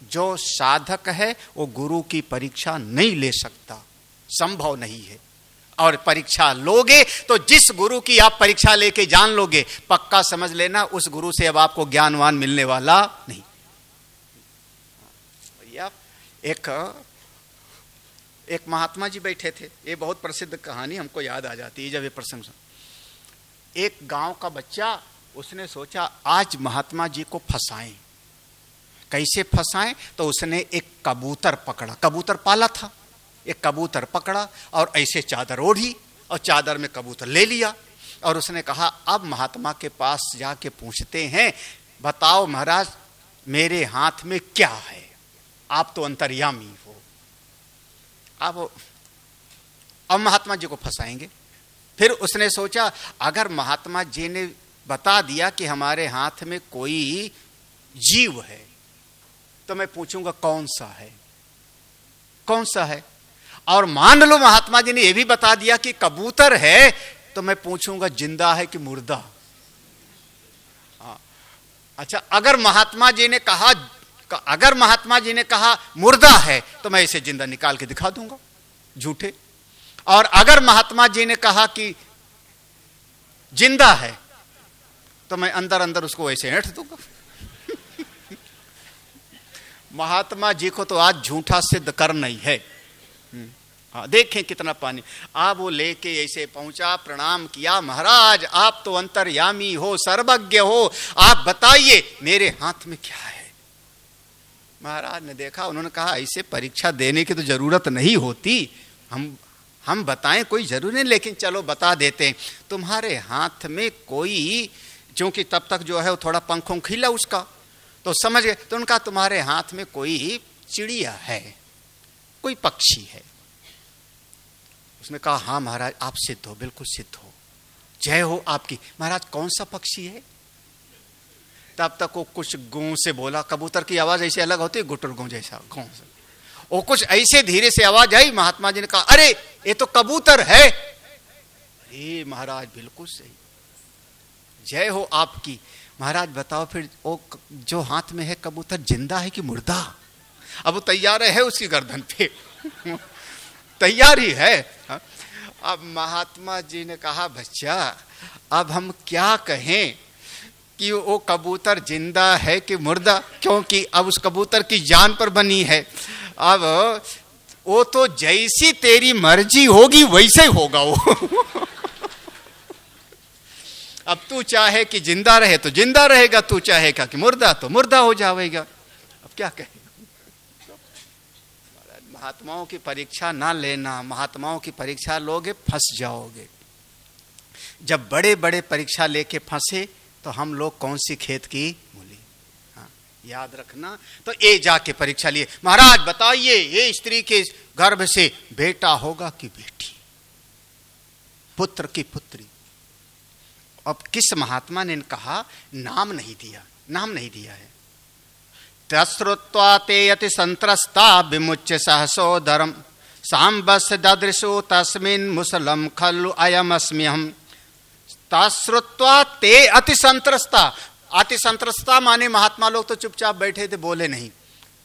जो साधक है वो गुरु की परीक्षा नहीं ले सकता, संभव नहीं है। और परीक्षा लोगे तो जिस गुरु की आप परीक्षा लेके जान लोगे, पक्का समझ लेना उस गुरु से अब आपको ज्ञानवान मिलने वाला नहीं। भैया एक महात्मा जी बैठे थे, ये बहुत प्रसिद्ध कहानी हमको याद आ जाती है जब ये प्रसंग सुन। एक गांव का बच्चा, उसने सोचा आज महात्मा जी को फंसाएं। कैसे फंसाएं? तो उसने एक कबूतर पकड़ा, कबूतर पाला था, एक कबूतर पकड़ा और ऐसे चादर ओढ़ी और चादर में कबूतर ले लिया और उसने कहा अब महात्मा के पास जाके पूछते हैं, बताओ महाराज मेरे हाथ में क्या है, आप तो अंतर्यामी हो। अब महात्मा जी को फंसाएंगे। फिर उसने सोचा अगर महात्मा जी ने बता दिया कि हमारे हाथ में कोई जीव है तो मैं पूछूंगा कौन सा है, कौन सा है। और मान लो महात्मा जी ने यह भी बता दिया कि कबूतर है तो मैं पूछूंगा जिंदा है कि मुर्दा। अच्छा, अगर महात्मा जी ने कहा मुर्दा है तो मैं इसे जिंदा निकाल के दिखा दूंगा, झूठे। और अगर महात्मा जी ने कहा कि जिंदा है तो मैं अंदर अंदर उसको ऐसे ऐंठ दूंगा। महात्मा जी को तो आज झूठा सिद्ध करना ही है। देखें कितना पानी। आप वो लेके ऐसे पहुंचा, प्रणाम किया, महाराज आप तो अंतर्यामी हो, सर्वज्ञ हो, आप बताइए मेरे हाथ में क्या है। महाराज ने देखा, उन्होंने कहा ऐसे परीक्षा देने की तो जरूरत नहीं होती, हम बताएं कोई जरूरी नहीं, लेकिन चलो बता देते हैं। तुम्हारे हाथ में कोई, क्योंकि तब तक जो है वो थोड़ा पंखों खिला उसका, तो समझ गए। तो उनका तुम्हारे हाथ में कोई चिड़िया है, कोई पक्षी है। उसने कहा हाँ महाराज आप सिद्ध हो, बिल्कुल सिद्ध हो, जय हो आपकी। महाराज कौन सा पक्षी है? तब तक वो कुछ गूं से बोला, कबूतर की आवाज ऐसे अलग होती है, गुटर गूं जैसा, गूं से वो कुछ ऐसे धीरे से आवाज आई। महात्मा जी ने कहा अरे ये तो कबूतर है। अरे महाराज बिल्कुल सही, जय हो आपकी। महाराज बताओ फिर वो जो हाथ में है कबूतर जिंदा है कि मुर्दा? अब वो तैयार है उसकी गर्दन पे तैयार ही है। अब महात्मा जी ने कहा बच्चा अब हम क्या कहें कि वो कबूतर जिंदा है कि मुर्दा, क्योंकि अब उस कबूतर की जान पर बनी है। अब वो तो जैसी तेरी मर्जी होगी वैसे ही होगा वो। अब तू चाहे कि जिंदा रहे तो जिंदा रहेगा, तू चाहेगा कि मुर्दा तो मुर्दा हो जाएगा। अब क्या कहें? महात्माओं की परीक्षा ना लेना, महात्माओं की परीक्षा लोगे फंस जाओगे। जब बड़े बड़े परीक्षा लेके फंसे तो हम लोग कौन सी खेत की मूली। हाँ, याद रखना। तो ये जाके परीक्षा लिए, महाराज बताइए ये स्त्री के गर्भ से बेटा होगा कि बेटी, पुत्र की पुत्री। अब किस महात्मा ने कहा, नाम नहीं दिया, नाम नहीं दिया है। तश्रुत्वा ते अति संत्रस्ता विमुच्य सहसोदरम सांबस ददृशो तस्मिन् मुसलम खल्लु अयम अस्म्यहम। तश्रुत्वा ते अति संत्रस्ता, अति संत्रस्ता माने महात्मा लोग तो चुपचाप बैठे थे, बोले नहीं।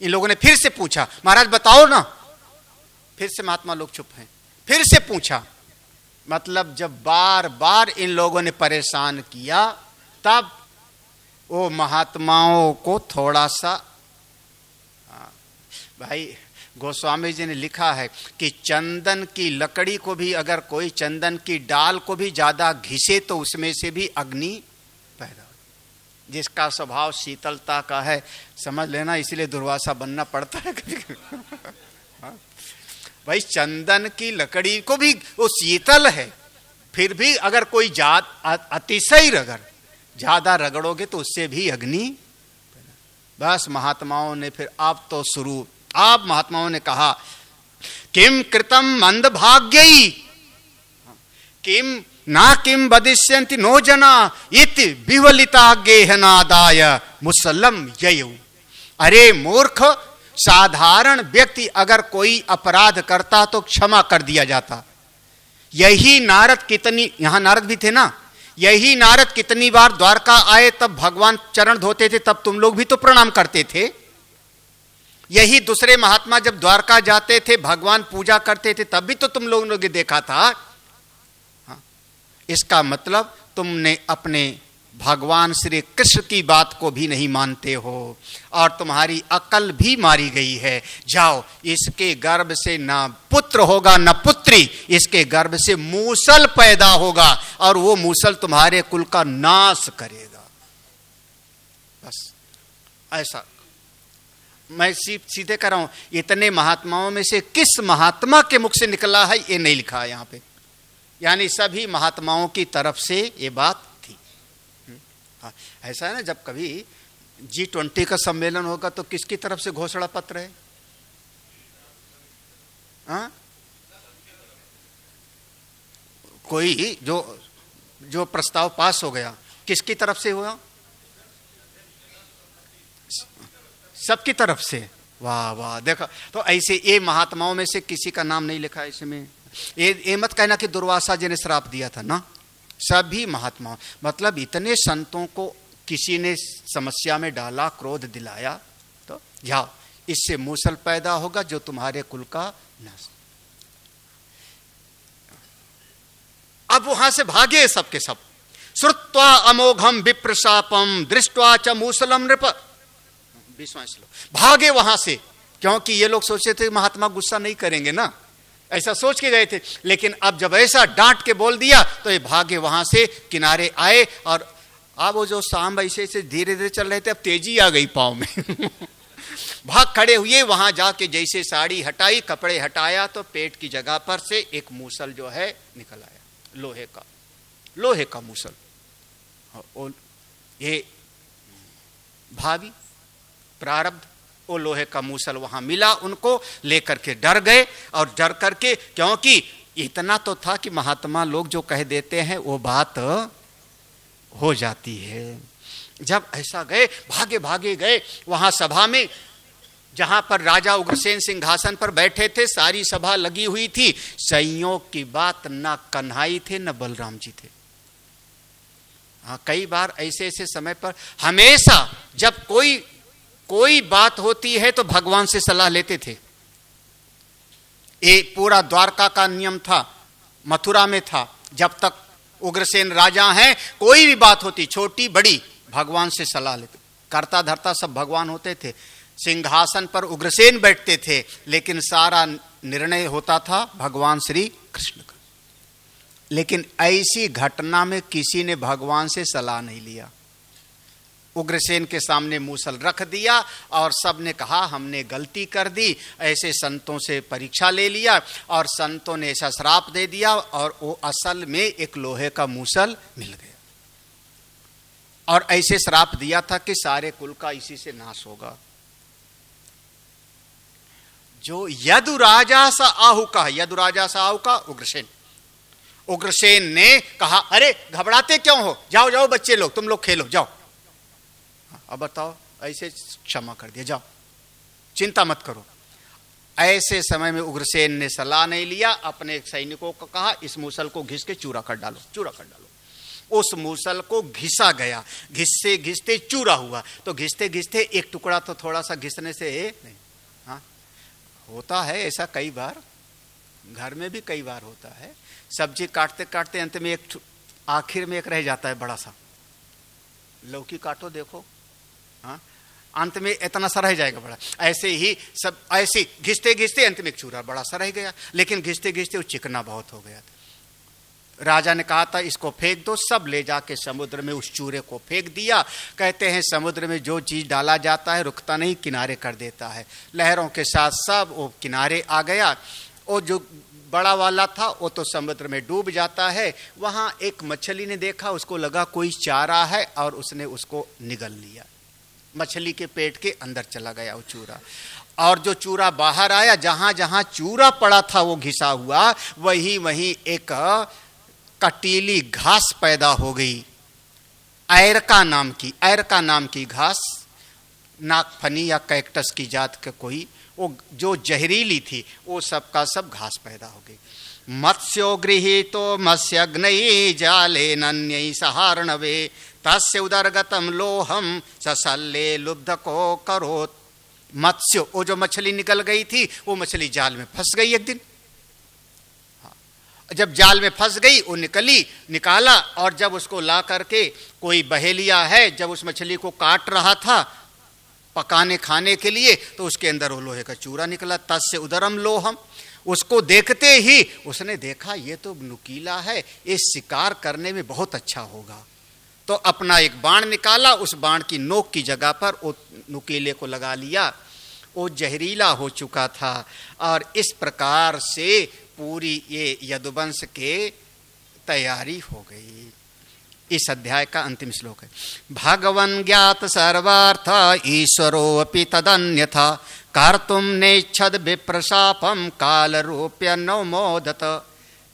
इन लोगों ने फिर से पूछा, महाराज बताओ ना। फिर से महात्मा लोग चुप हैं। फिर से पूछा, मतलब जब बार बार इन लोगों ने परेशान किया तब वो महात्माओं को थोड़ा सा, भाई गोस्वामी जी ने लिखा है कि चंदन की लकड़ी को भी, अगर कोई चंदन की डाल को भी ज्यादा घिसे तो उसमें से भी अग्नि पैदा हो। जिसका स्वभाव शीतलता का है समझ लेना, इसलिए दुर्वासा बनना पड़ता है कभी। भाई चंदन की लकड़ी को भी वो शीतल है, फिर भी अगर कोई अतिशय ज्यादा रगड़ोगे तो उससे भी अग्नि। बस महात्माओं ने फिर अब तो शुरू, आप महात्माओं ने कहा किम कृतम मंदभाग्यई किम ना किम वदिष्यन्ति नो जना इति विवलिता गेहनादाय मुसलम ययौ। अरे मूर्ख, साधारण व्यक्ति अगर कोई अपराध करता तो क्षमा कर दिया जाता। यही नारद कितनी, यहां नारद भी थे ना, यही नारद कितनी बार द्वारका आए तब भगवान चरण धोते थे, तब तुम लोग भी तो प्रणाम करते थे। यही दूसरे महात्मा जब द्वारका जाते थे भगवान पूजा करते थे तब भी तो तुम लोगों ने देखा था। हाँ, इसका मतलब तुमने अपने भगवान श्री कृष्ण की बात को भी नहीं मानते हो और तुम्हारी अकल भी मारी गई है। जाओ, इसके गर्भ से ना पुत्र होगा न पुत्री, इसके गर्भ से मूसल पैदा होगा और वो मूसल तुम्हारे कुल का नाश करेगा। बस ऐसा मैं सीधे कर रहा हूं, इतने महात्माओं में से किस महात्मा के मुख से निकला है ये नहीं लिखा है यहां पे, यानी सभी महात्माओं की तरफ से ये बात थी। हाँ, ऐसा है ना, जब कभी G20 का सम्मेलन होगा तो किसकी तरफ से घोषणा पत्र है? हाँ? कोई जो प्रस्ताव पास हो गया किसकी तरफ से हुआ? सबकी तरफ से। वाह वाह, देखो तो ऐसे ये महात्माओं में से किसी का नाम नहीं लिखा है इसमें। ये मत कहना कि दुर्वासा जी ने श्राप दिया था ना, सभी महात्माओं, मतलब इतने संतों को किसी ने समस्या में डाला, क्रोध दिलाया, तो जाओ इससे मूसल पैदा होगा जो तुम्हारे कुल का नाश। अब वहां से भागे सबके सब। श्रुत्वा अमोघम विप्रशापम दृष्ट्वा च मूसलम नृप, 20वां श्लोक, भागे वहां से, क्योंकि ये लोग सोचे थे महात्मा गुस्सा नहीं करेंगे ना, ऐसा सोच के गए थे, लेकिन अब जब ऐसा डांट के बोल दिया तो ये भागे वहां से, किनारे आए, और अब वो जो सांब ऐसे से धीरे धीरे चल रहे थे, अब तेजी आ गई पांव में भाग खड़े हुए, वहां जाके जैसे साड़ी हटाई, कपड़े हटाया, तो पेट की जगह पर से एक मूसल जो है निकल आया, लोहे का मूसल। ये भावी प्रारब्ध, वो लोहे का मूसल वहां मिला उनको, लेकर के डर गए, और डर करके, क्योंकि इतना तो था कि महात्मा लोग जो कह देते हैं वो बात हो जाती है। जब ऐसा गए, भागे भागे गए वहां सभा में, जहां पर राजा उग्रसेन सिंहासन पर बैठे थे, सारी सभा लगी हुई थी। संयोग की बात, न कन्हई थे न बलराम जी थे। हाँ, कई बार ऐसे ऐसे समय पर हमेशा जब कोई बात होती है तो भगवान से सलाह लेते थे। ये पूरा द्वारका का नियम था, मथुरा में था, जब तक उग्रसेन राजा हैं, कोई भी बात होती छोटी बड़ी भगवान से सलाह लेते। कर्ता धर्ता सब भगवान होते थे, सिंहासन पर उग्रसेन बैठते थे, लेकिन सारा निर्णय होता था भगवान श्री कृष्ण का। लेकिन ऐसी घटना में किसी ने भगवान से सलाह नहीं लिया। उग्रसेन के सामने मूसल रख दिया और सबने कहा हमने गलती कर दी, ऐसे संतों से परीक्षा ले लिया और संतों ने ऐसा श्राप दे दिया, और वो असल में एक लोहे का मूसल मिल गया, और ऐसे श्राप दिया था कि सारे कुल का इसी से नाश होगा। जो यदुराजा सा आहु का, यदुराजा सा आहु का उग्रसेन ने कहा अरे घबराते क्यों हो, जाओ जाओ बच्चे लोग, तुम लोग खेलो, जाओ। अब बताओ, ऐसे क्षमा कर दिया, जाओ, चिंता मत करो। ऐसे समय में उग्रसेन ने सलाह नहीं लिया, अपने सैनिकों को कहा इस मूसल को घिस के चूरा कर डालो। उस मूसल को घिसा गया, घिसते घिसते चूरा हुआ। तो घिसते घिसते एक टुकड़ा तो थोड़ा सा घिसने से नहीं, हाँ होता है ऐसा, कई बार घर में भी कई बार होता है। सब्जी काटते काटते अंत में एक, आखिर में एक रह जाता है बड़ा सा। लौकी काटो देखो, हाँ अंत में इतना सा रह जाएगा बड़ा। ऐसे ही सब ऐसे घिसते घिसते अंत में एक चूरा बड़ा सा रह गया, लेकिन घिसते घिसते वो चिकना बहुत हो गया था। राजा ने कहा था इसको फेंक दो, सब ले जाके समुद्र में उस चूरे को फेंक दिया। कहते हैं समुद्र में जो चीज डाला जाता है रुकता नहीं, किनारे कर देता है। लहरों के साथ सब वो किनारे आ गया। वो जो बड़ा वाला था वो तो समुद्र में डूब जाता है। वहां एक मछली ने देखा, उसको लगा कोई चारा है, और उसने उसको निगल लिया। मछली के पेट के अंदर चला गया वो चूरा, और जो चूरा बाहर आया, जहां जहां चूरा पड़ा था वो घिसा हुआ, वहीं वहीं एक कटीली घास पैदा हो गई, ऐरका नाम की घास, नागफनी या कैक्टस की जात का कोई, वो जो जहरीली थी, वो सब का सब घास पैदा हो गई। मत्स्यो गृहीतो मत्स्यग्नये जाले नन्यै सहार्णवे तस्य उदरगतम लोहम ससल्ले लुब्धको करोत। मत्स्य, वो जो मछली निकल गई थी, वो मछली जाल में फंस गई एक दिन। जब जाल में फंस गई, वो निकाला, और जब उसको ला करके कोई बहेलिया है, जब उस मछली को काट रहा था पकाने खाने के लिए, तो उसके अंदर वो लोहे का चूरा निकला। तस्य उदरम लोहम। उसको देखते ही उसने देखा ये तो नुकीला है, ये शिकार करने में बहुत अच्छा होगा। तो अपना एक बाण निकाला, उस बाण की नोक की जगह पर वो नुकीले को लगा लिया। वो जहरीला हो चुका था। और इस प्रकार से पूरी ये यदुवंश के तैयारी हो गई। इस अध्याय का अंतिम श्लोक है, भगवन् ज्ञात सर्वार्थ ईश्वरो अपि तदन्यथा कर्तुम नेच्छद विप्रशापम काल रूप्य नो मोदत।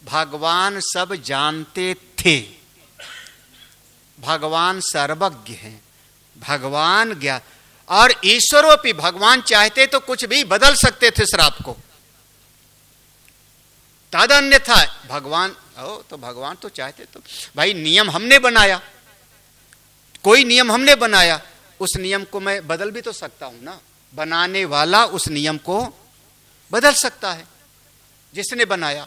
भगवान सब जानते थे, भगवान सर्वज्ञ हैं, भगवान ज्ञात, और ईश्वरोपि, भगवान चाहते तो कुछ भी बदल सकते थे श्राप को। तद अन्यथा, भगवान तो भगवान तो चाहते तो, भाई नियम हमने बनाया, कोई नियम हमने बनाया, उस नियम को मैं बदल भी तो सकता हूं ना। बनाने वाला उस नियम को बदल सकता है, जिसने बनाया।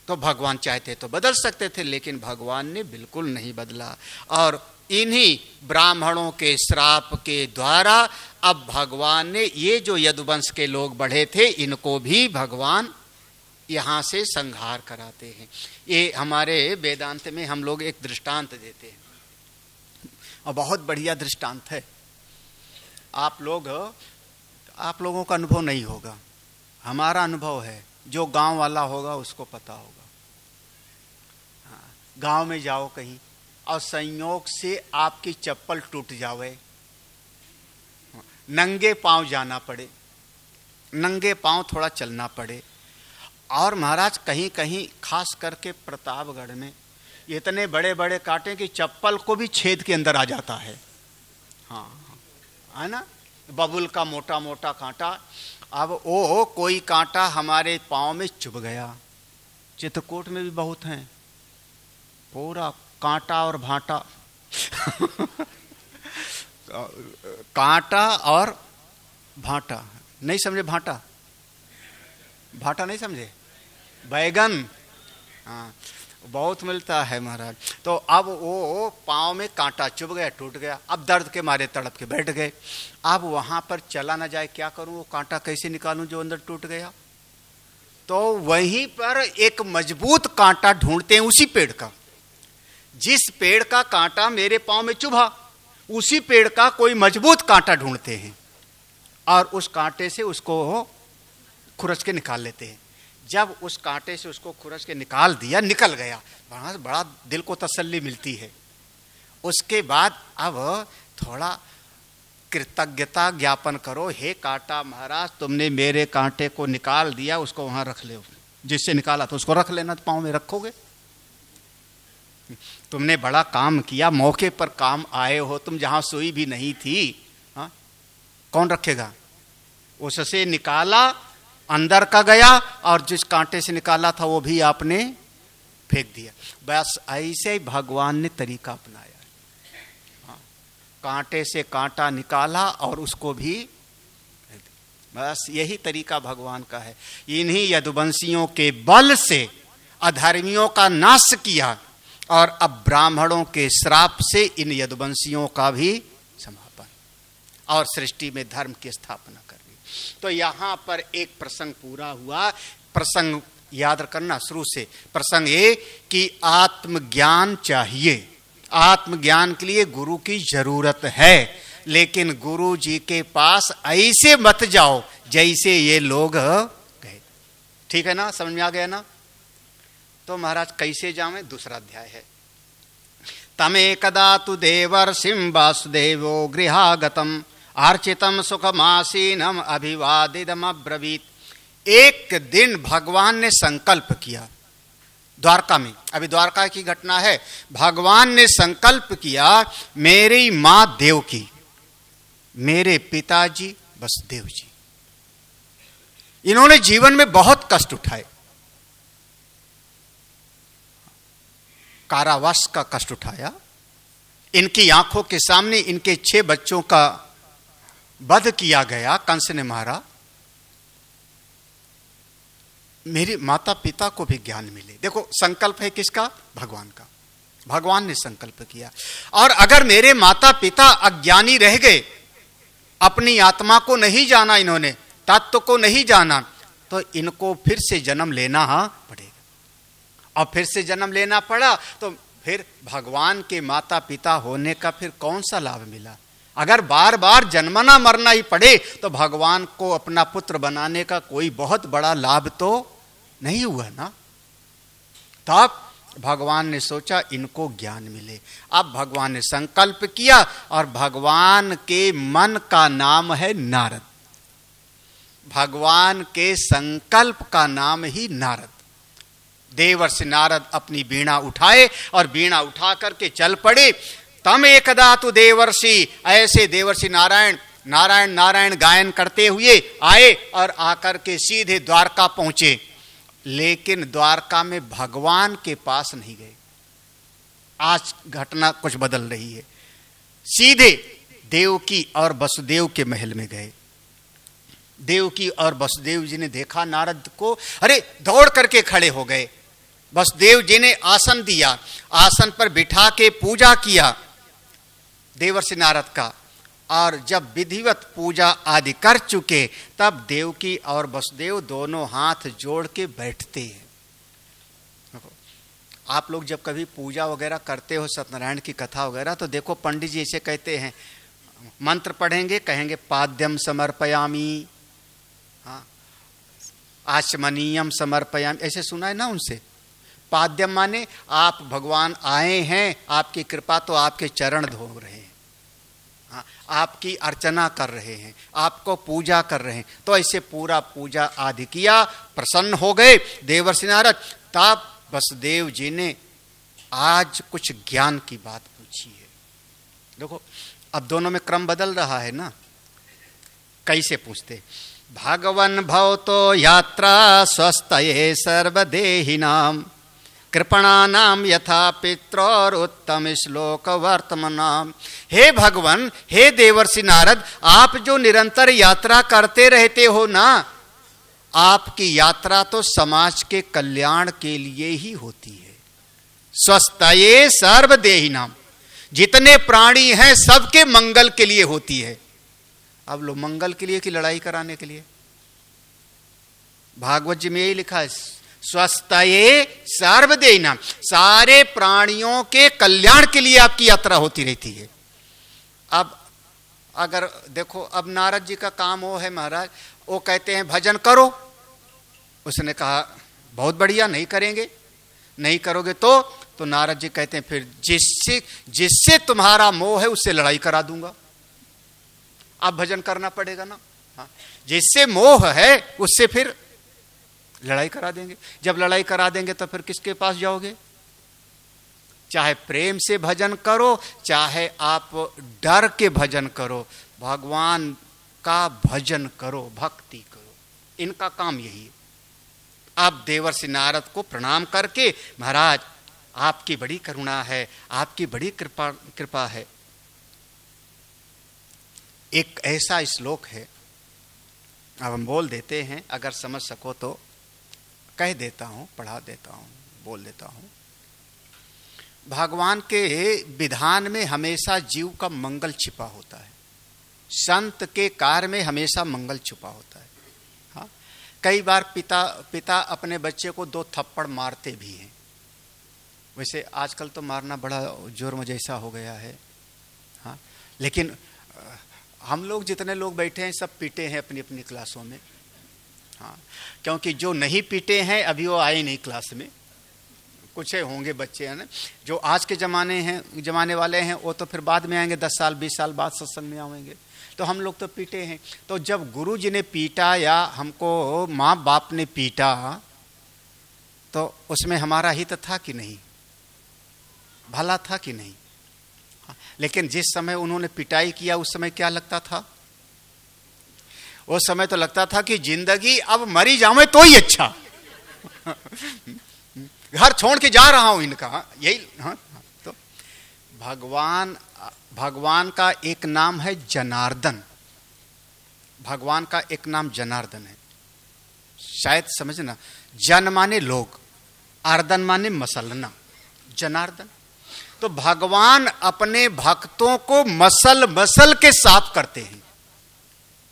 तो भगवान चाहते तो बदल सकते थे, लेकिन भगवान ने बिल्कुल नहीं बदला। और इन्हीं ब्राह्मणों के श्राप के द्वारा अब भगवान ने ये जो यदुवंश के लोग बढ़े थे, इनको भी भगवान यहां से संहार कराते हैं। ये हमारे वेदांत में हम लोग एक दृष्टांत देते हैं, और बहुत बढ़िया दृष्टांत है। आप लोगों का अनुभव नहीं होगा, हमारा अनुभव है। जो गांव वाला होगा उसको पता होगा। हाँ, गांव में जाओ कहीं और संयोग से आपकी चप्पल टूट जावे, नंगे पांव जाना पड़े, नंगे पांव थोड़ा चलना पड़े। और महाराज कहीं कहीं खास करके प्रतापगढ़ में इतने बड़े बड़े कांटे कि चप्पल को भी छेद के अंदर आ जाता है। हाँ, है ना, बबुल का मोटा मोटा कांटा। अब वो कोई कांटा हमारे पांव में चुभ गया। चित्रकूट में भी बहुत हैं, पूरा कांटा और भाटा कांटा और भाटा, नहीं समझे? भाटा भाटा नहीं समझे? बैगन, हाँ, बहुत मिलता है महाराज। तो अब वो पांव में कांटा चुभ गया, टूट गया। अब दर्द के मारे तड़प के बैठ गए। अब वहां पर चला ना जाए, क्या करूं? वो कांटा कैसे निकालूं जो अंदर टूट गया? तो वहीं पर एक मजबूत कांटा ढूंढते हैं, उसी पेड़ का, जिस पेड़ का कांटा मेरे पांव में चुभा, उसी पेड़ का कोई मजबूत कांटा ढूंढते हैं और उस कांटे से उसको खुरच के निकाल लेते हैं। जब उस कांटे से उसको खुरच के निकाल दिया, निकल गया, बड़ा दिल को तसल्ली मिलती है। उसके बाद अब थोड़ा कृतज्ञता ज्ञापन करो, हे कांटा महाराज, तुमने मेरे कांटे को निकाल दिया, उसको वहां रख ले, जिससे निकाला तो उसको रख लेना। तो पांव में रखोगे? तुमने बड़ा काम किया, मौके पर काम आए हो तुम, जहां सुई भी नहीं थी। हाँ, कौन रखेगा? उससे निकाला, अंदर का गया, और जिस कांटे से निकाला था वो भी आपने फेंक दिया। बस ऐसे ही भगवान ने तरीका अपनाया। हाँ, कांटे से कांटा निकाला और उसको भी, बस यही तरीका भगवान का है। इन्हीं यदुवंशियों के बल से अधर्मियों का नाश किया, और अब ब्राह्मणों के श्राप से इन यदुवंशियों का भी समापन, और सृष्टि में धर्म की स्थापना कर दी। तो यहां पर एक प्रसंग पूरा हुआ। प्रसंग याद करना शुरू से। प्रसंग ये कि आत्मज्ञान चाहिए, आत्मज्ञान के लिए गुरु की जरूरत है, लेकिन गुरु जी के पास ऐसे मत जाओ जैसे ये लोग गए। ठीक है ना, समझ में आ गया ना? तो महाराज कैसे जावे? दूसरा अध्याय है। तमेकदा तु देवर्षिं वासुदेवो गृहागतम अर्चितम सुखमासीनम अभिवादितम अब्रवीत। एक दिन भगवान ने संकल्प किया द्वारका में, अभी द्वारका की घटना है। भगवान ने संकल्प किया, मेरी मां देवकी, मेरे पिताजी वसुदेव जी, इन्होंने जीवन में बहुत कष्ट उठाए, कारावास का कष्ट उठाया। इनकी आंखों के सामने इनके 6 बच्चों का वध किया गया, कंस ने मारा। मेरे माता पिता को भी ज्ञान मिले। देखो, संकल्प है किसका? भगवान का। भगवान ने संकल्प किया। और अगर मेरे माता पिता अज्ञानी रह गए, अपनी आत्मा को नहीं जाना, इन्होंने तत्व को नहीं जाना, तो इनको फिर से जन्म लेना पड़ेगा। और फिर से जन्म लेना पड़ा तो फिर भगवान के माता पिता होने का फिर कौन सा लाभ मिला? अगर बार बार जन्मना मरना ही पड़े तो भगवान को अपना पुत्र बनाने का कोई बहुत बड़ा लाभ तो नहीं हुआ ना। तब भगवान ने सोचा इनको ज्ञान मिले। अब भगवान ने संकल्प किया और भगवान के मन का नाम है नारद। भगवान के संकल्प का नाम ही नारद। देवर्षि नारद अपनी वीणा उठाए और वीणा उठा करके चल पड़े। तम एकदा तु देवर्षि, ऐसे देवर्षि नारायण नारायण नारायण गायन करते हुए आए और आकर के सीधे द्वारका पहुंचे। लेकिन द्वारका में भगवान के पास नहीं गए। आज घटना कुछ बदल रही है। सीधे देवकी और वसुदेव के महल में गए। देवकी और वसुदेव जी ने देखा नारद को, अरे दौड़ करके खड़े हो गए। वसुदेव जी ने आसन दिया, आसन पर बिठा के पूजा किया देवर्षि नारद का। और जब विधिवत पूजा आदि कर चुके तब देवकी और वसुदेव दोनों हाथ जोड़ के बैठते हैं। आप लोग जब कभी पूजा वगैरह करते हो, सत्यनारायण की कथा वगैरह, तो देखो पंडित जी ऐसे कहते हैं, मंत्र पढ़ेंगे, कहेंगे पाद्यम समर्पयामी, हाँ, आचमनीयम समर्पयामी, ऐसे सुना है ना उनसे। पाद्यम माने आप भगवान आए हैं, आपकी कृपा, तो आपके चरण धो रहे हैं, आपकी अर्चना कर रहे हैं, आपको पूजा कर रहे हैं। तो ऐसे पूरा पूजा आदि किया, प्रसन्न हो गए देवर्षि नारद। तब वसुदेव जी ने आज कुछ ज्ञान की बात पूछी है। देखो अब दोनों में क्रम बदल रहा है ना। कैसे पूछते? भगवन भवतो यात्रा स्वस्थये सर्वदेहिनाम कृपणानाम यथा पित्रोर उत्तम श्लोक वर्तमानाम। हे भगवान, हे देवर्षि नारद, आप जो निरंतर यात्रा करते रहते हो ना, आपकी यात्रा तो समाज के कल्याण के लिए ही होती है। स्वस्थये सर्वदेहिनाम, जितने प्राणी हैं सबके मंगल के लिए होती है। अब लो मंगल के लिए कि लड़ाई कराने के लिए? भागवत जी में यही लिखा है, स्वस्थये सर्वदेहिनाम, सारे प्राणियों के कल्याण के लिए आपकी यात्रा होती रहती है। अब अगर देखो, अब नारद जी का काम वो है महाराज, वो कहते हैं भजन करो। उसने कहा बहुत बढ़िया, नहीं करेंगे, नहीं करोगे तो नारद जी कहते हैं फिर जिससे तुम्हारा मोह है उससे लड़ाई करा दूंगा। अब भजन करना पड़ेगा ना, हाँ, जिससे मोह है उससे फिर लड़ाई करा देंगे। जब लड़ाई करा देंगे तो फिर किसके पास जाओगे? चाहे प्रेम से भजन करो, चाहे आप डर के भजन करो, भगवान का भजन करो, भक्ति करो, इनका काम यही है। आप देवर्षि नारद को प्रणाम करके, महाराज आपकी बड़ी करुणा है, आपकी बड़ी कृपा है। एक ऐसा श्लोक है, अब हम बोल देते हैं, अगर समझ सको तो कह देता हूं, पढ़ा देता हूं, बोल देता हूं। भगवान के विधान में हमेशा जीव का मंगल छिपा होता है, संत के कार्य में हमेशा मंगल छुपा होता है। हाँ, कई बार पिता अपने बच्चे को 2 थप्पड़ मारते भी हैं। वैसे आजकल तो मारना बड़ा जुर्म जैसा हो गया है, हाँ, लेकिन हम लोग जितने लोग बैठे हैं सब पीटे हैं अपनी अपनी क्लासों में, हाँ, क्योंकि जो नहीं पीटे हैं अभी वो आए नहीं क्लास में। कुछ होंगे बच्चे हैं ना जो आज के जमाने वाले हैं, वो तो फिर बाद में आएंगे, 10 साल 20 साल बाद सत्संग में आएंगे। तो हम लोग तो पीटे हैं। तो जब गुरु जी ने पीटा या हमको माँ बाप ने पीटा तो उसमें हमारा हित था कि नहीं, भला था कि नहीं? लेकिन जिस समय उन्होंने पिटाई किया उस समय क्या लगता था? उस समय तो लगता था कि जिंदगी अब मरी जाऊं तो ही अच्छा, घर छोड़ के जा रहा हूं इनका, यही। हाँ, तो भगवान का एक नाम है जनार्दन। भगवान का एक नाम जनार्दन है, शायद समझना। जन माने लोग, आर्दन माने मसलना, जनार्दन। तो भगवान अपने भक्तों को मसल मसल के साफ करते हैं,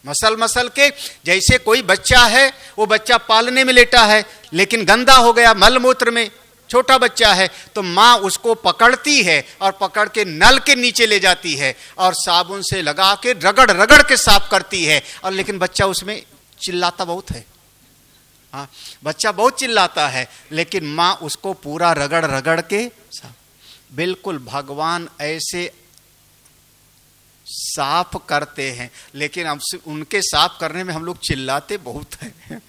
मसल मसल के। जैसे कोई बच्चा है, वो बच्चा पालने में लेटा है लेकिन गंदा हो गया मल मूत्र में, छोटा बच्चा है तो माँ उसको पकड़ती है और पकड़ के नल के नीचे ले जाती है और साबुन से लगा के रगड़ रगड़ के साफ करती है। और लेकिन बच्चा उसमें चिल्लाता बहुत है, हाँ बच्चा बहुत चिल्लाता है, लेकिन माँ उसको पूरा रगड़ रगड़ के साफ। बिल्कुल भगवान ऐसे साफ करते हैं, लेकिन हम उनके साफ करने में हम लोग चिल्लाते बहुत हैं।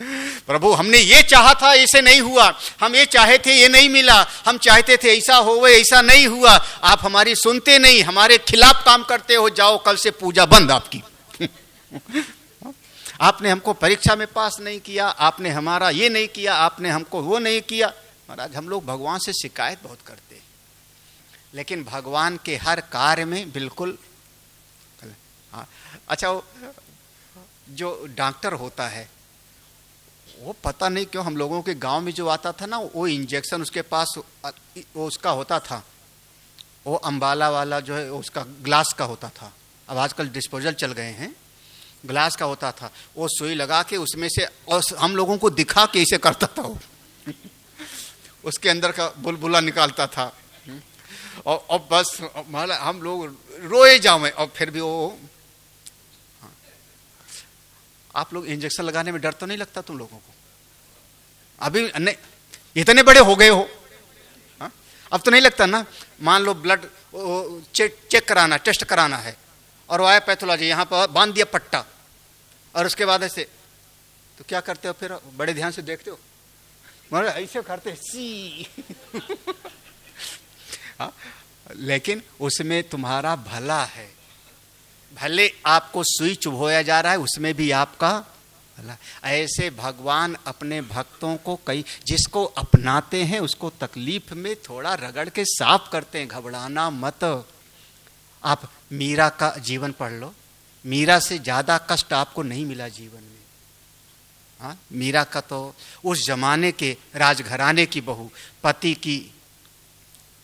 प्रभु हमने ये चाहा था, ऐसे नहीं हुआ, हम ये चाहे थे, ये नहीं मिला, हम चाहते थे ऐसा हो, ऐसा नहीं हुआ, आप हमारी सुनते नहीं, हमारे खिलाफ काम करते हो, जाओ कल से पूजा बंद आपकी। आपने हमको परीक्षा में पास नहीं किया, आपने हमारा ये नहीं किया, आपने हमको वो नहीं किया। महाराज हम लोग भगवान से शिकायत बहुत करते हैं, लेकिन भगवान के हर कार्य में बिल्कुल। अच्छा, वो जो डॉक्टर होता है वो पता नहीं क्यों हम लोगों के गांव में जो आता था ना, वो इंजेक्शन उसके पास वो उसका होता था, वो अंबाला वाला जो है उसका ग्लास का होता था। अब आजकल डिस्पोजल चल गए हैं, ग्लास का होता था, वो सुई लगा के उसमें से और हम लोगों को दिखा के इसे करता था वो उसके अंदर का बुलबुला निकालता था और बस हम लोग रोए जावे। और फिर भी वो, आप लोग इंजेक्शन लगाने में डर तो नहीं लगता तुम लोगों को? अभी नहीं, इतने बड़े हो गए हो, हा? अब तो नहीं लगता ना। मान लो ब्लड चेक कराना, टेस्ट कराना है, और वो आया पैथोलॉजी, यहाँ पर बांध दिया पट्टा, और उसके बाद ऐसे, तो क्या करते हो फिर? बड़े ध्यान से देखते हो, मतलब ऐसे करते सी हाँ? लेकिन उसमें तुम्हारा भला है, भले आपको सुई चुभोया जा रहा है, उसमें भी आपका भला। ऐसे भगवान अपने भक्तों को कई, जिसको अपनाते हैं उसको तकलीफ में थोड़ा रगड़ के साफ करते हैं। घबराना मत। आप मीरा का जीवन पढ़ लो, मीरा से ज्यादा कष्ट आपको नहीं मिला जीवन में। हाँ, मीरा का तो उस जमाने के राजघराने की बहू, पति की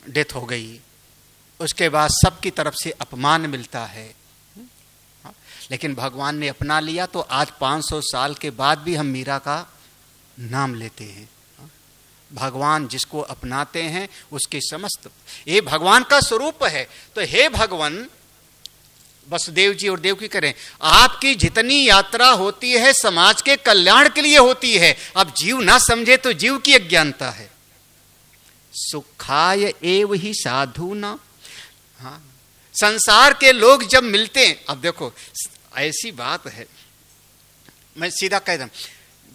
डेथ हो गई, उसके बाद सबकी तरफ से अपमान मिलता है, लेकिन भगवान ने अपना लिया, तो आज 500 साल के बाद भी हम मीरा का नाम लेते हैं। भगवान जिसको अपनाते हैं उसके समस्त, ये भगवान का स्वरूप है। तो हे भगवान, वसुदेव जी और देवकी करें, आपकी जितनी यात्रा होती है समाज के कल्याण के लिए होती है। अब जीव ना समझे तो जीव की अज्ञानता है। सुखाय एव ही साधु ना। हाँ, संसार के लोग जब मिलते हैं, अब देखो ऐसी बात है, मैं सीधा कह दूं,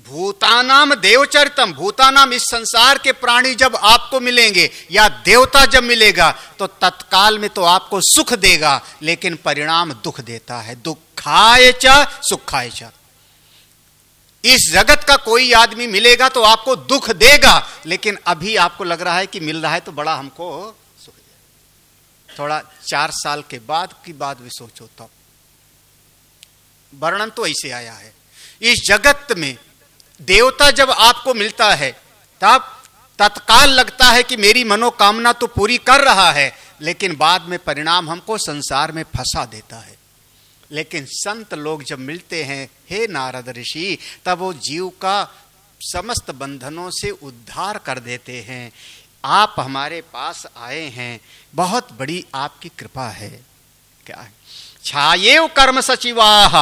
भूतानाम देवचरितम, भूतानाम इस संसार के प्राणी जब आपको मिलेंगे या देवता जब मिलेगा तो तत्काल में तो आपको सुख देगा, लेकिन परिणाम दुख देता है। दुखाय च सुखाय च। इस जगत का कोई आदमी मिलेगा तो आपको दुख देगा, लेकिन अभी आपको लग रहा है कि मिल रहा है तो बड़ा हमको सुख देगा। थोड़ा 4 साल के बाद की बात भी सोचो, तब वर्णन तो ऐसे आया है। इस जगत में देवता जब आपको मिलता है तब तत्काल लगता है कि मेरी मनोकामना तो पूरी कर रहा है, लेकिन बाद में परिणाम हमको संसार में फंसा देता है। लेकिन संत लोग जब मिलते हैं, हे नारद ऋषि, तब वो जीव का समस्त बंधनों से उद्धार कर देते हैं। आप हमारे पास आए हैं, बहुत बड़ी आपकी कृपा है। क्या है? छायेव कर्म सचिवाह।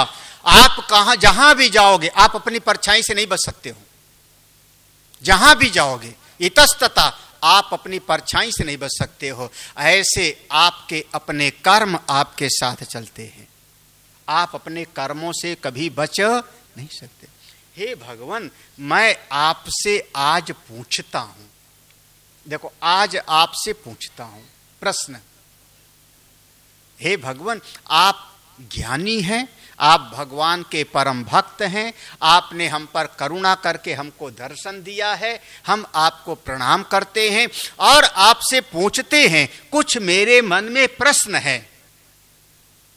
आप कहां जहां भी जाओगे, आप अपनी परछाई से नहीं बच सकते हो। जहां भी जाओगे इतस्तता आप अपनी परछाई से नहीं बच सकते हो। ऐसे आपके अपने कर्म आपके साथ चलते हैं, आप अपने कर्मों से कभी बच नहीं सकते। हे भगवान, मैं आपसे आज पूछता हूं, देखो आज आपसे पूछता हूं प्रश्न। हे भगवान, आप ज्ञानी हैं, आप भगवान के परम भक्त हैं, आपने हम पर करुणा करके हमको दर्शन दिया है, हम आपको प्रणाम करते हैं और आपसे पूछते हैं। कुछ मेरे मन में प्रश्न है,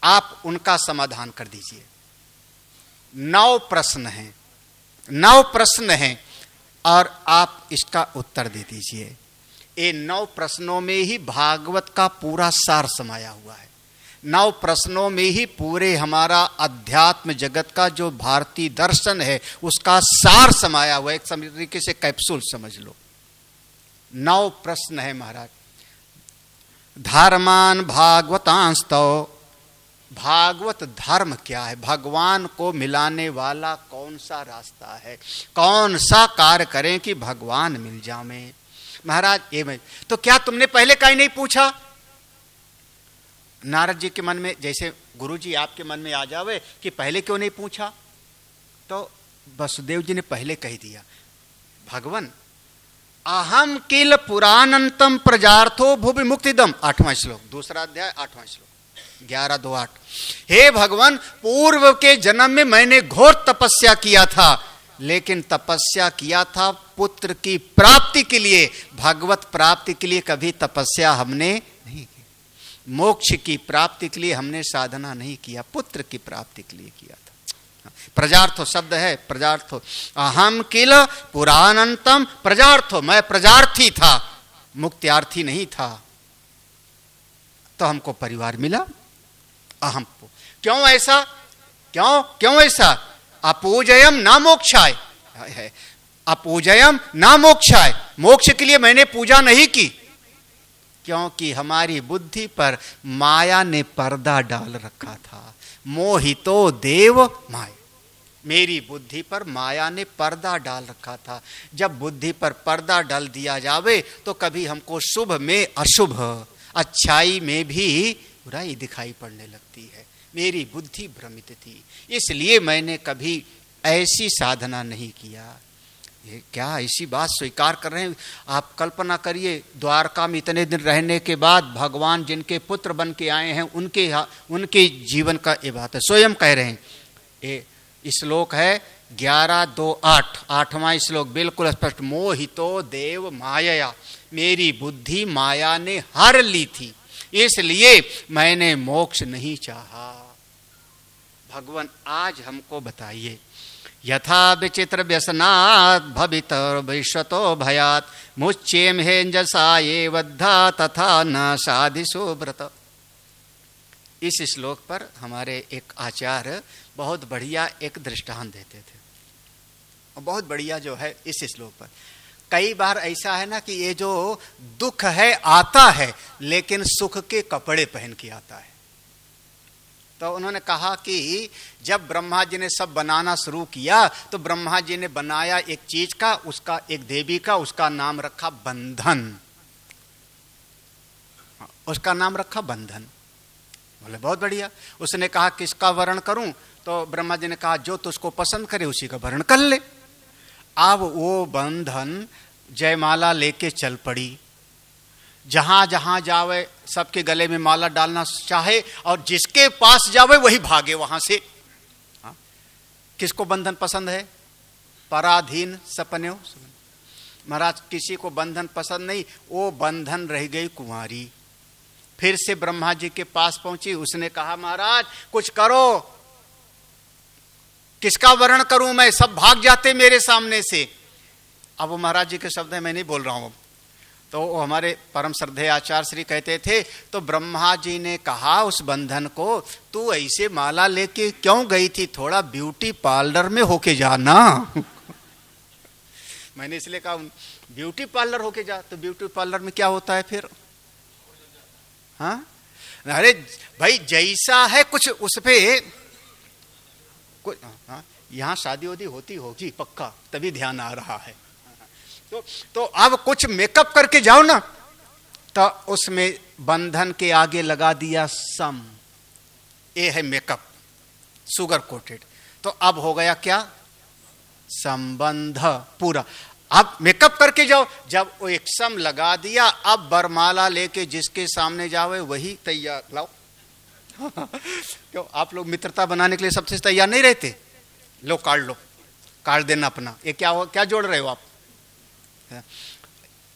आप उनका समाधान कर दीजिए। 9 प्रश्न हैं, 9 प्रश्न हैं और आप इसका उत्तर दे दीजिए। ये 9 प्रश्नों में ही भागवत का पूरा सार समाया हुआ है। 9 प्रश्नों में ही पूरे हमारा अध्यात्म जगत का जो भारतीय दर्शन है उसका सार समाया हुआ है। एक तरीके से कैप्सूल समझ लो। 9 प्रश्न है महाराज। धर्मान भागवतांस्तव, भागवत धर्म क्या है? भगवान को मिलाने वाला कौन सा रास्ता है? कौन सा कार्य करें कि भगवान मिल जावे? महाराज ये मैं तो क्या तुमने पहले कहीं नहीं पूछा? नारद जी के मन में, जैसे गुरु जी आपके मन में आ जावे कि पहले क्यों नहीं पूछा, तो वसुदेव जी ने पहले कह दिया, भगवान अहम किल पुराणंतम प्रजार्थो भुवि मुक्तिदम, 8वां श्लोक, दूसरा अध्याय 8वां श्लोक, 11:2-8। हे भगवान, पूर्व के जन्म में मैंने घोर तपस्या किया था, लेकिन तपस्या किया था पुत्र की प्राप्ति के लिए, भगवत प्राप्ति के लिए कभी तपस्या हमने नहीं की। मोक्ष की प्राप्ति के लिए हमने साधना नहीं किया, पुत्र की प्राप्ति के लिए किया था। प्रजार्थो शब्द है, प्रजार्थो, अहम किल पुराणंतम प्रजार्थो, मैं प्रजार्थी था, मुक्त्यार्थी नहीं था। तो हमको परिवार मिला। अहम क्यों ऐसा? क्यों ऐसा? अपूजयम ना मोक्षाय है, अपूजयम ना मोक्षाय, मोक्ष के लिए मैंने पूजा नहीं की, क्योंकि हमारी बुद्धि पर माया ने पर्दा डाल रखा था। मोहितो देव माया, मेरी बुद्धि पर माया ने पर्दा डाल रखा था। जब बुद्धि पर पर्दा डाल दिया जावे तो कभी हमको शुभ में अशुभ, अच्छाई में भी बुराई दिखाई पड़ने लगती है। मेरी बुद्धि भ्रमित थी, इसलिए मैंने कभी ऐसी साधना नहीं किया। ये क्या ऐसी बात स्वीकार कर रहे हैं? आप कल्पना करिए, द्वारका में इतने दिन रहने के बाद भगवान जिनके पुत्र बन के आए हैं उनके जीवन का ये बात है। स्वयं कह रहे हैं, ये श्लोक है 11:2-8, 8वां श्लोक बिल्कुल स्पष्ट। मोहितो देव माया, मेरी बुद्धि माया ने हर ली थी, इसलिए मैंने मोक्ष नहीं चाहा। भगवान आज हमको बताइए, यथा विचित्र व्यसनात् भवित भविष्यतो भयात् मुच्येम हेंजसा ये वद्धा तथा न साधिसो व्रत। इस श्लोक पर हमारे एक आचार्य बहुत बढ़िया एक दृष्टांत देते थे, और बहुत बढ़िया जो है इस श्लोक पर। कई बार ऐसा है ना कि ये जो दुख है आता है, लेकिन सुख के कपड़े पहन के आता है। तो उन्होंने कहा कि जब ब्रह्मा जी ने सब बनाना शुरू किया तो ब्रह्मा जी ने बनाया एक चीज का, उसका एक देवी का, उसका नाम रखा बंधन, उसका नाम रखा बंधन। बोले बहुत बढ़िया। उसने कहा किसका वर्ण करूं? तो ब्रह्मा जी ने कहा जो तुझको पसंद करे उसी का वर्ण कर ले। अब वो बंधन जयमाला लेके चल पड़ी, जहां जहां जावे सबके गले में माला डालना चाहे, और जिसके पास जावे वही भागे वहां से। किसको बंधन पसंद है? पराधीन सपन्यो। महाराज किसी को बंधन पसंद नहीं, वो बंधन रह गई कुंवारी। फिर से ब्रह्मा जी के पास पहुंची, उसने कहा महाराज कुछ करो, किसका वर्ण करूं मैं? सब भाग जाते मेरे सामने से। अब वो महाराज जी के शब्द है, मैं नहीं बोल रहा हूं। तो वो हमारे परम श्रद्धेय आचार्य श्री कहते थे, तो ब्रह्मा जी ने कहा उस बंधन को, तू ऐसे माला लेके क्यों गई थी? थोड़ा ब्यूटी पार्लर में होके जाना। मैंने इसलिए कहा ब्यूटी पार्लर होके जा। तो ब्यूटी पार्लर में क्या होता है फिर? हाँ, अरे भाई जैसा है कुछ उस पे कुछ। हाँ, यहाँ शादी वादी होती होगी पक्का, तभी ध्यान आ रहा है। तो अब कुछ मेकअप करके जाओ ना, तो उसमें बंधन के आगे लगा दिया सम, ये है मेकअप, शुगर कोटेड। तो अब हो गया क्या? संबंध पूरा। अब मेकअप करके जाओ, जब वो एक सम लगा दिया, अब बरमाला लेके जिसके सामने जावे वही तैयार। लाओ क्यों आप लोग मित्रता बनाने के लिए सबसे तैयार नहीं रहते? लो काट लो, काट देना अपना। ये क्या जोड़ रहे हो आप?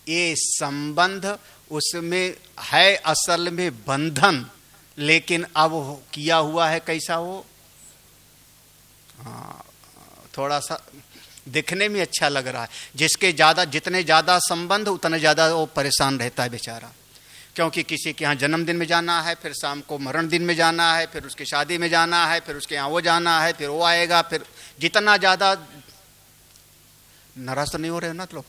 ये संबंध उसमें है असल में बंधन, लेकिन अब किया हुआ है कैसा? वो थोड़ा सा दिखने में अच्छा लग रहा है। जिसके ज्यादा, जितने ज्यादा संबंध उतने ज्यादा वो परेशान रहता है बेचारा, क्योंकि किसी के यहाँ जन्मदिन में जाना है, फिर शाम को मरण दिन में जाना है, फिर उसके शादी में जाना है, फिर उसके यहाँ वो जाना है, फिर वो आएगा, फिर जितना ज्यादा। नाराज तो नहीं हो रहे हो ना लोग?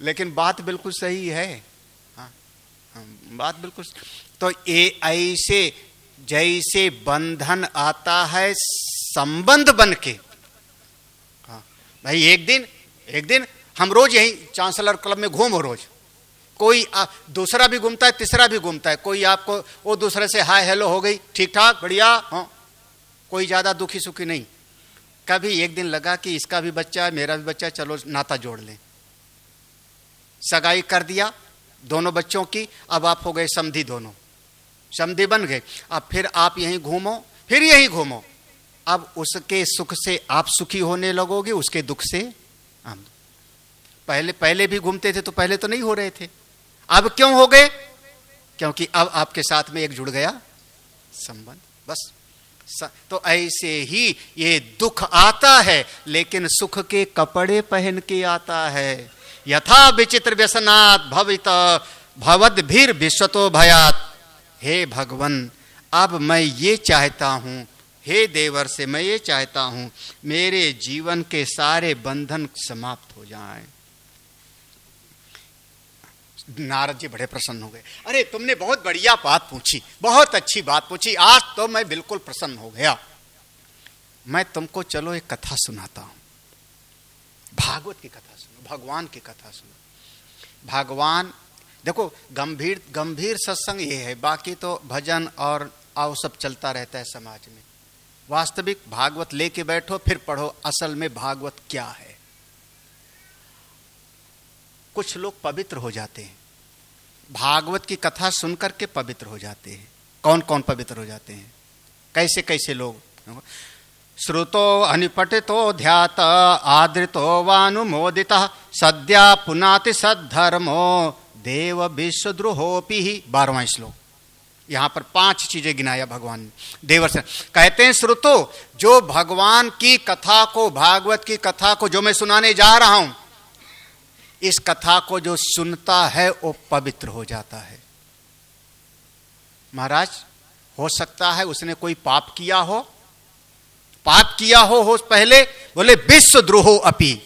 लेकिन बात बिल्कुल सही है। हाँ, बात बिल्कुल। तो ये ऐसे जैसे बंधन आता है संबंध बन के। हाँ भाई, एक दिन हम रोज यही चांसलर क्लब में घूमो, रोज कोई दूसरा भी घूमता है, तीसरा भी घूमता है, कोई आपको वो दूसरे से हाय हेलो हो गई, ठीक ठाक बढ़िया, हाँ, कोई ज्यादा दुखी सुखी नहीं। कभी एक दिन लगा कि इसका भी बच्चा है, मेरा भी बच्चा, चलो नाता जोड़ लें। सगाई कर दिया दोनों बच्चों की, अब आप हो गए समधी, दोनों समधी बन गए। अब फिर आप यहीं घूमो, फिर यहीं घूमो। अब उसके सुख से आप सुखी होने लगोगे, उसके दुख से हम। पहले भी घूमते थे तो पहले तो नहीं हो रहे थे, अब क्यों हो गए? क्योंकि अब आपके साथ में एक जुड़ गया संबंध, बस। तो ऐसे ही ये दुख आता है, लेकिन सुख के कपड़े पहन के आता है। यथा विचित्र व्यसनात् भवित भवद भीर विश्वतो भयात। हे भगवन, अब मैं ये चाहता हूं, हे देवर से मैं ये चाहता हूं, मेरे जीवन के सारे बंधन समाप्त हो जाएं। नारद जी बड़े प्रसन्न हो गए। अरे तुमने बहुत बढ़िया बात पूछी, बहुत अच्छी बात पूछी, आज तो मैं बिल्कुल प्रसन्न हो गया। मैं तुमको चलो एक कथा सुनाता हूं, भागवत की कथा सुनो, भगवान की कथा सुनो। भगवान देखो, गंभीर सत्संग ये है, बाकी तो भजन और आओ सब चलता रहता है समाज में। वास्तविक भागवत लेके बैठो, फिर पढ़ो असल में भागवत क्या है। कुछ लोग पवित्र हो जाते हैं, भागवत की कथा सुनकर के पवित्र हो जाते हैं। कौन कौन पवित्र हो जाते हैं? कैसे कैसे लोग? श्रुतो अनिपटितो ध्यात आदृतो वानुमोदितः सद्या पुनाति सद्धर्मो देव विश्वद्रोहोपि। 12वां श्लोक। यहां पर 5 चीजें गिनाया भगवान ने। देवर से कहते हैं, श्रुतो, जो भगवान की कथा को, भागवत की कथा को जो मैं सुनाने जा रहा हूं, इस कथा को जो सुनता है वो पवित्र हो जाता है। महाराज, हो सकता है उसने कोई पाप किया हो, पहले बोले विश्वद्रोहो अपि,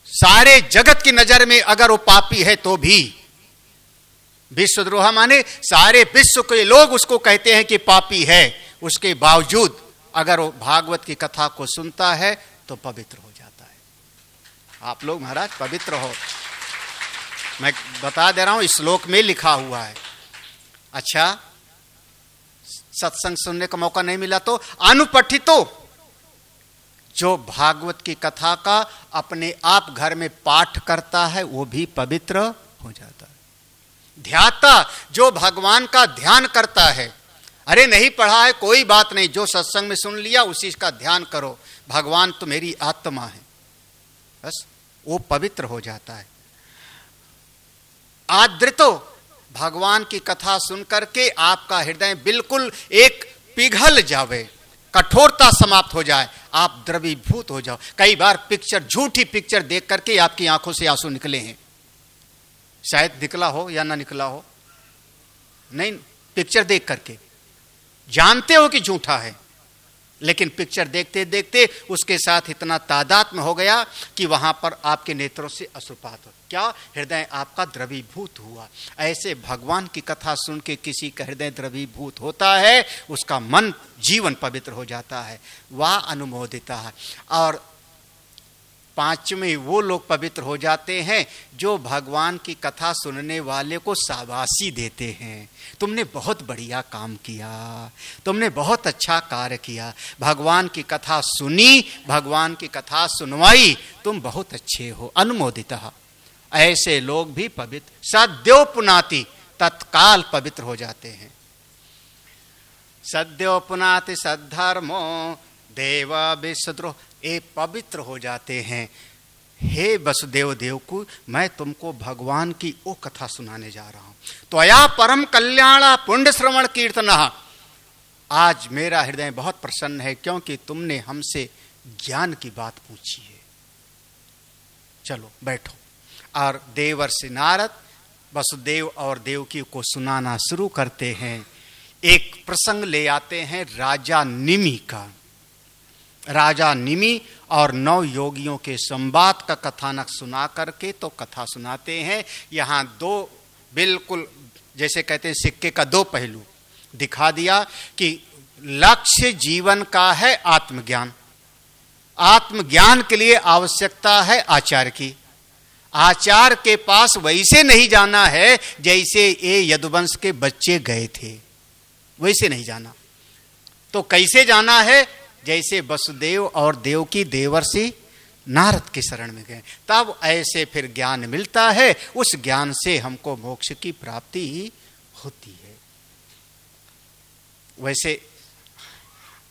सारे जगत की नजर में अगर वो पापी है तो भी, विश्वद्रोह माने सारे विश्व के लोग उसको कहते हैं कि पापी है, उसके बावजूद अगर वो भागवत की कथा को सुनता है तो पवित्र हो जाता है। आप लोग महाराज पवित्र हो, मैं बता दे रहा हूं, इस श्लोक में लिखा हुआ है। अच्छा, सत्संग सुनने का मौका नहीं मिला तो अनुपठितो, जो भागवत की कथा का अपने आप घर में पाठ करता है वो भी पवित्र हो जाता है। ध्याता, जो भगवान का ध्यान करता है, अरे नहीं पढ़ा है कोई बात नहीं, जो सत्संग में सुन लिया उसी का ध्यान करो, भगवान तो मेरी आत्मा है, बस वो पवित्र हो जाता है। आदृतो, भगवान की कथा सुन करके आपका हृदय बिल्कुल एक पिघल जावे, कठोरता समाप्त हो जाए, आप द्रवीभूत हो जाओ। कई बार पिक्चर, झूठी पिक्चर देख करके आपकी आंखों से आंसू निकले हैं, शायद निकला हो या ना निकला हो, नहीं, पिक्चर देख करके जानते हो कि झूठा है, लेकिन पिक्चर देखते देखते उसके साथ इतना तादात्म्य हो गया कि वहां पर आपके नेत्रों से अश्रुपात हो, क्या हृदय आपका द्रवीभूत हुआ। ऐसे भगवान की कथा सुन के किसी का हृदय द्रवीभूत होता है, उसका मन, जीवन पवित्र हो जाता है, वह अनुमोदिता है। और 5वें वो लोग पवित्र हो जाते हैं जो भगवान की कथा सुनने वाले को शाबाशी देते हैं, तुमने बहुत बढ़िया काम किया, तुमने बहुत अच्छा कार्य किया, भगवान की कथा सुनी, भगवान की कथा सुनवाई, तुम बहुत अच्छे हो, अनुमोदितः। ऐसे लोग भी पवित्र, सद्यो पुनाति, तत्काल पवित्र हो जाते हैं। सद्यो पुनाति सद्धर्मो देव विश्वद्रोह, ये पवित्र हो जाते हैं। हे वसुदेव देवकु, मैं तुमको भगवान की वो कथा सुनाने जा रहा हूं। त्वया परम कल्याणा पुण्य श्रवण कीर्तन। आज मेरा हृदय बहुत प्रसन्न है क्योंकि तुमने हमसे ज्ञान की बात पूछी है। चलो बैठो। और देवर्षि नारद वसुदेव और देवकी को सुनाना शुरू करते हैं। एक प्रसंग ले आते हैं राजा निमि का। राजा निमि और 9 योगियों के संवाद का कथानक सुना करके तो कथा सुनाते हैं। यहाँ 2 बिल्कुल जैसे कहते हैं सिक्के का 2 पहलू दिखा दिया कि लक्ष्य जीवन का है आत्मज्ञान। आत्मज्ञान के लिए आवश्यकता है आचार्य की। आचार्य के पास वैसे नहीं जाना है जैसे ये यदुवंश के बच्चे गए थे, वैसे नहीं जाना। तो कैसे जाना है? जैसे वसुदेव और देवकी देवर्षि नारद के शरण में गए, तब ऐसे फिर ज्ञान मिलता है। उस ज्ञान से हमको मोक्ष की प्राप्ति होती है। वैसे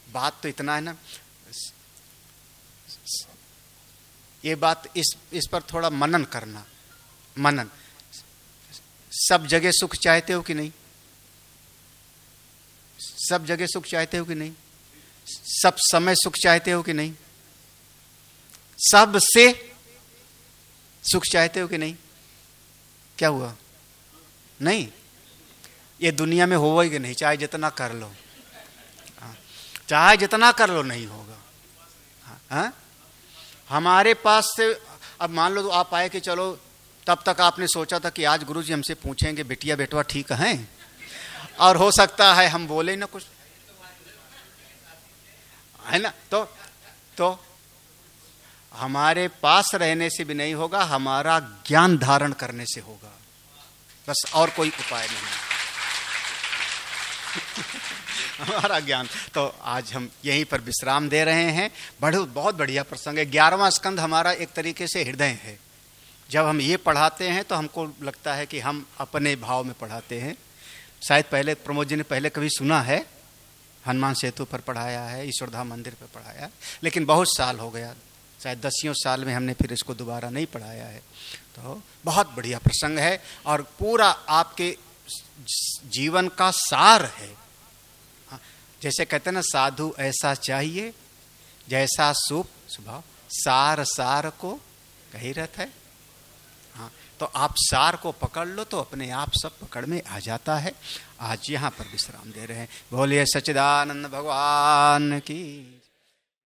बात तो इतना है ना, ये बात इस पर थोड़ा मनन करना। मनन, सब जगह सुख चाहते हो कि नहीं? सब जगह सुख चाहते हो कि नहीं? सब समय सुख चाहते हो कि नहीं? सब से सुख चाहते हो कि नहीं? क्या हुआ? नहीं, ये दुनिया में होगा कि नहीं, चाहे जितना कर लो, चाहे जितना कर लो नहीं होगा। हाँ? हमारे पास से अब मान लो तो आप आए कि चलो, तब तक आपने सोचा था कि आज गुरुजी हमसे पूछेंगे बिटिया बेटवा ठीक हैं, और हो सकता है हम बोले ना कुछ, है ना? तो हमारे पास रहने से भी नहीं होगा, हमारा ज्ञान धारण करने से होगा, बस और कोई उपाय नहीं हमारा ज्ञान। तो आज हम यहीं पर विश्राम दे रहे हैं। बहुत बढ़िया प्रसंग है। 11वां स्कंध हमारा एक तरीके से हृदय है। जब हम ये पढ़ाते हैं तो हमको लगता है कि हम अपने भाव में पढ़ाते हैं। शायद पहले प्रमोद जी ने पहले कभी सुना है, हनुमान सेतु पर पढ़ाया है, ईश्वरधाम मंदिर पर पढ़ाया, लेकिन बहुत साल हो गया, शायद 10 साल में हमने फिर इसको दोबारा नहीं पढ़ाया है। तो बहुत बढ़िया प्रसंग है और पूरा आपके जीवन का सार है। जैसे कहते हैं ना, साधु ऐसा चाहिए जैसा सूप स्वभाव, सार सार को कही रहता है। हाँ, तो आप सार को पकड़ लो तो अपने आप सब पकड़ में आ जाता है। आज यहाँ पर विश्राम दे रहे हैं। बोलिए सच्चिदानंद भगवान की।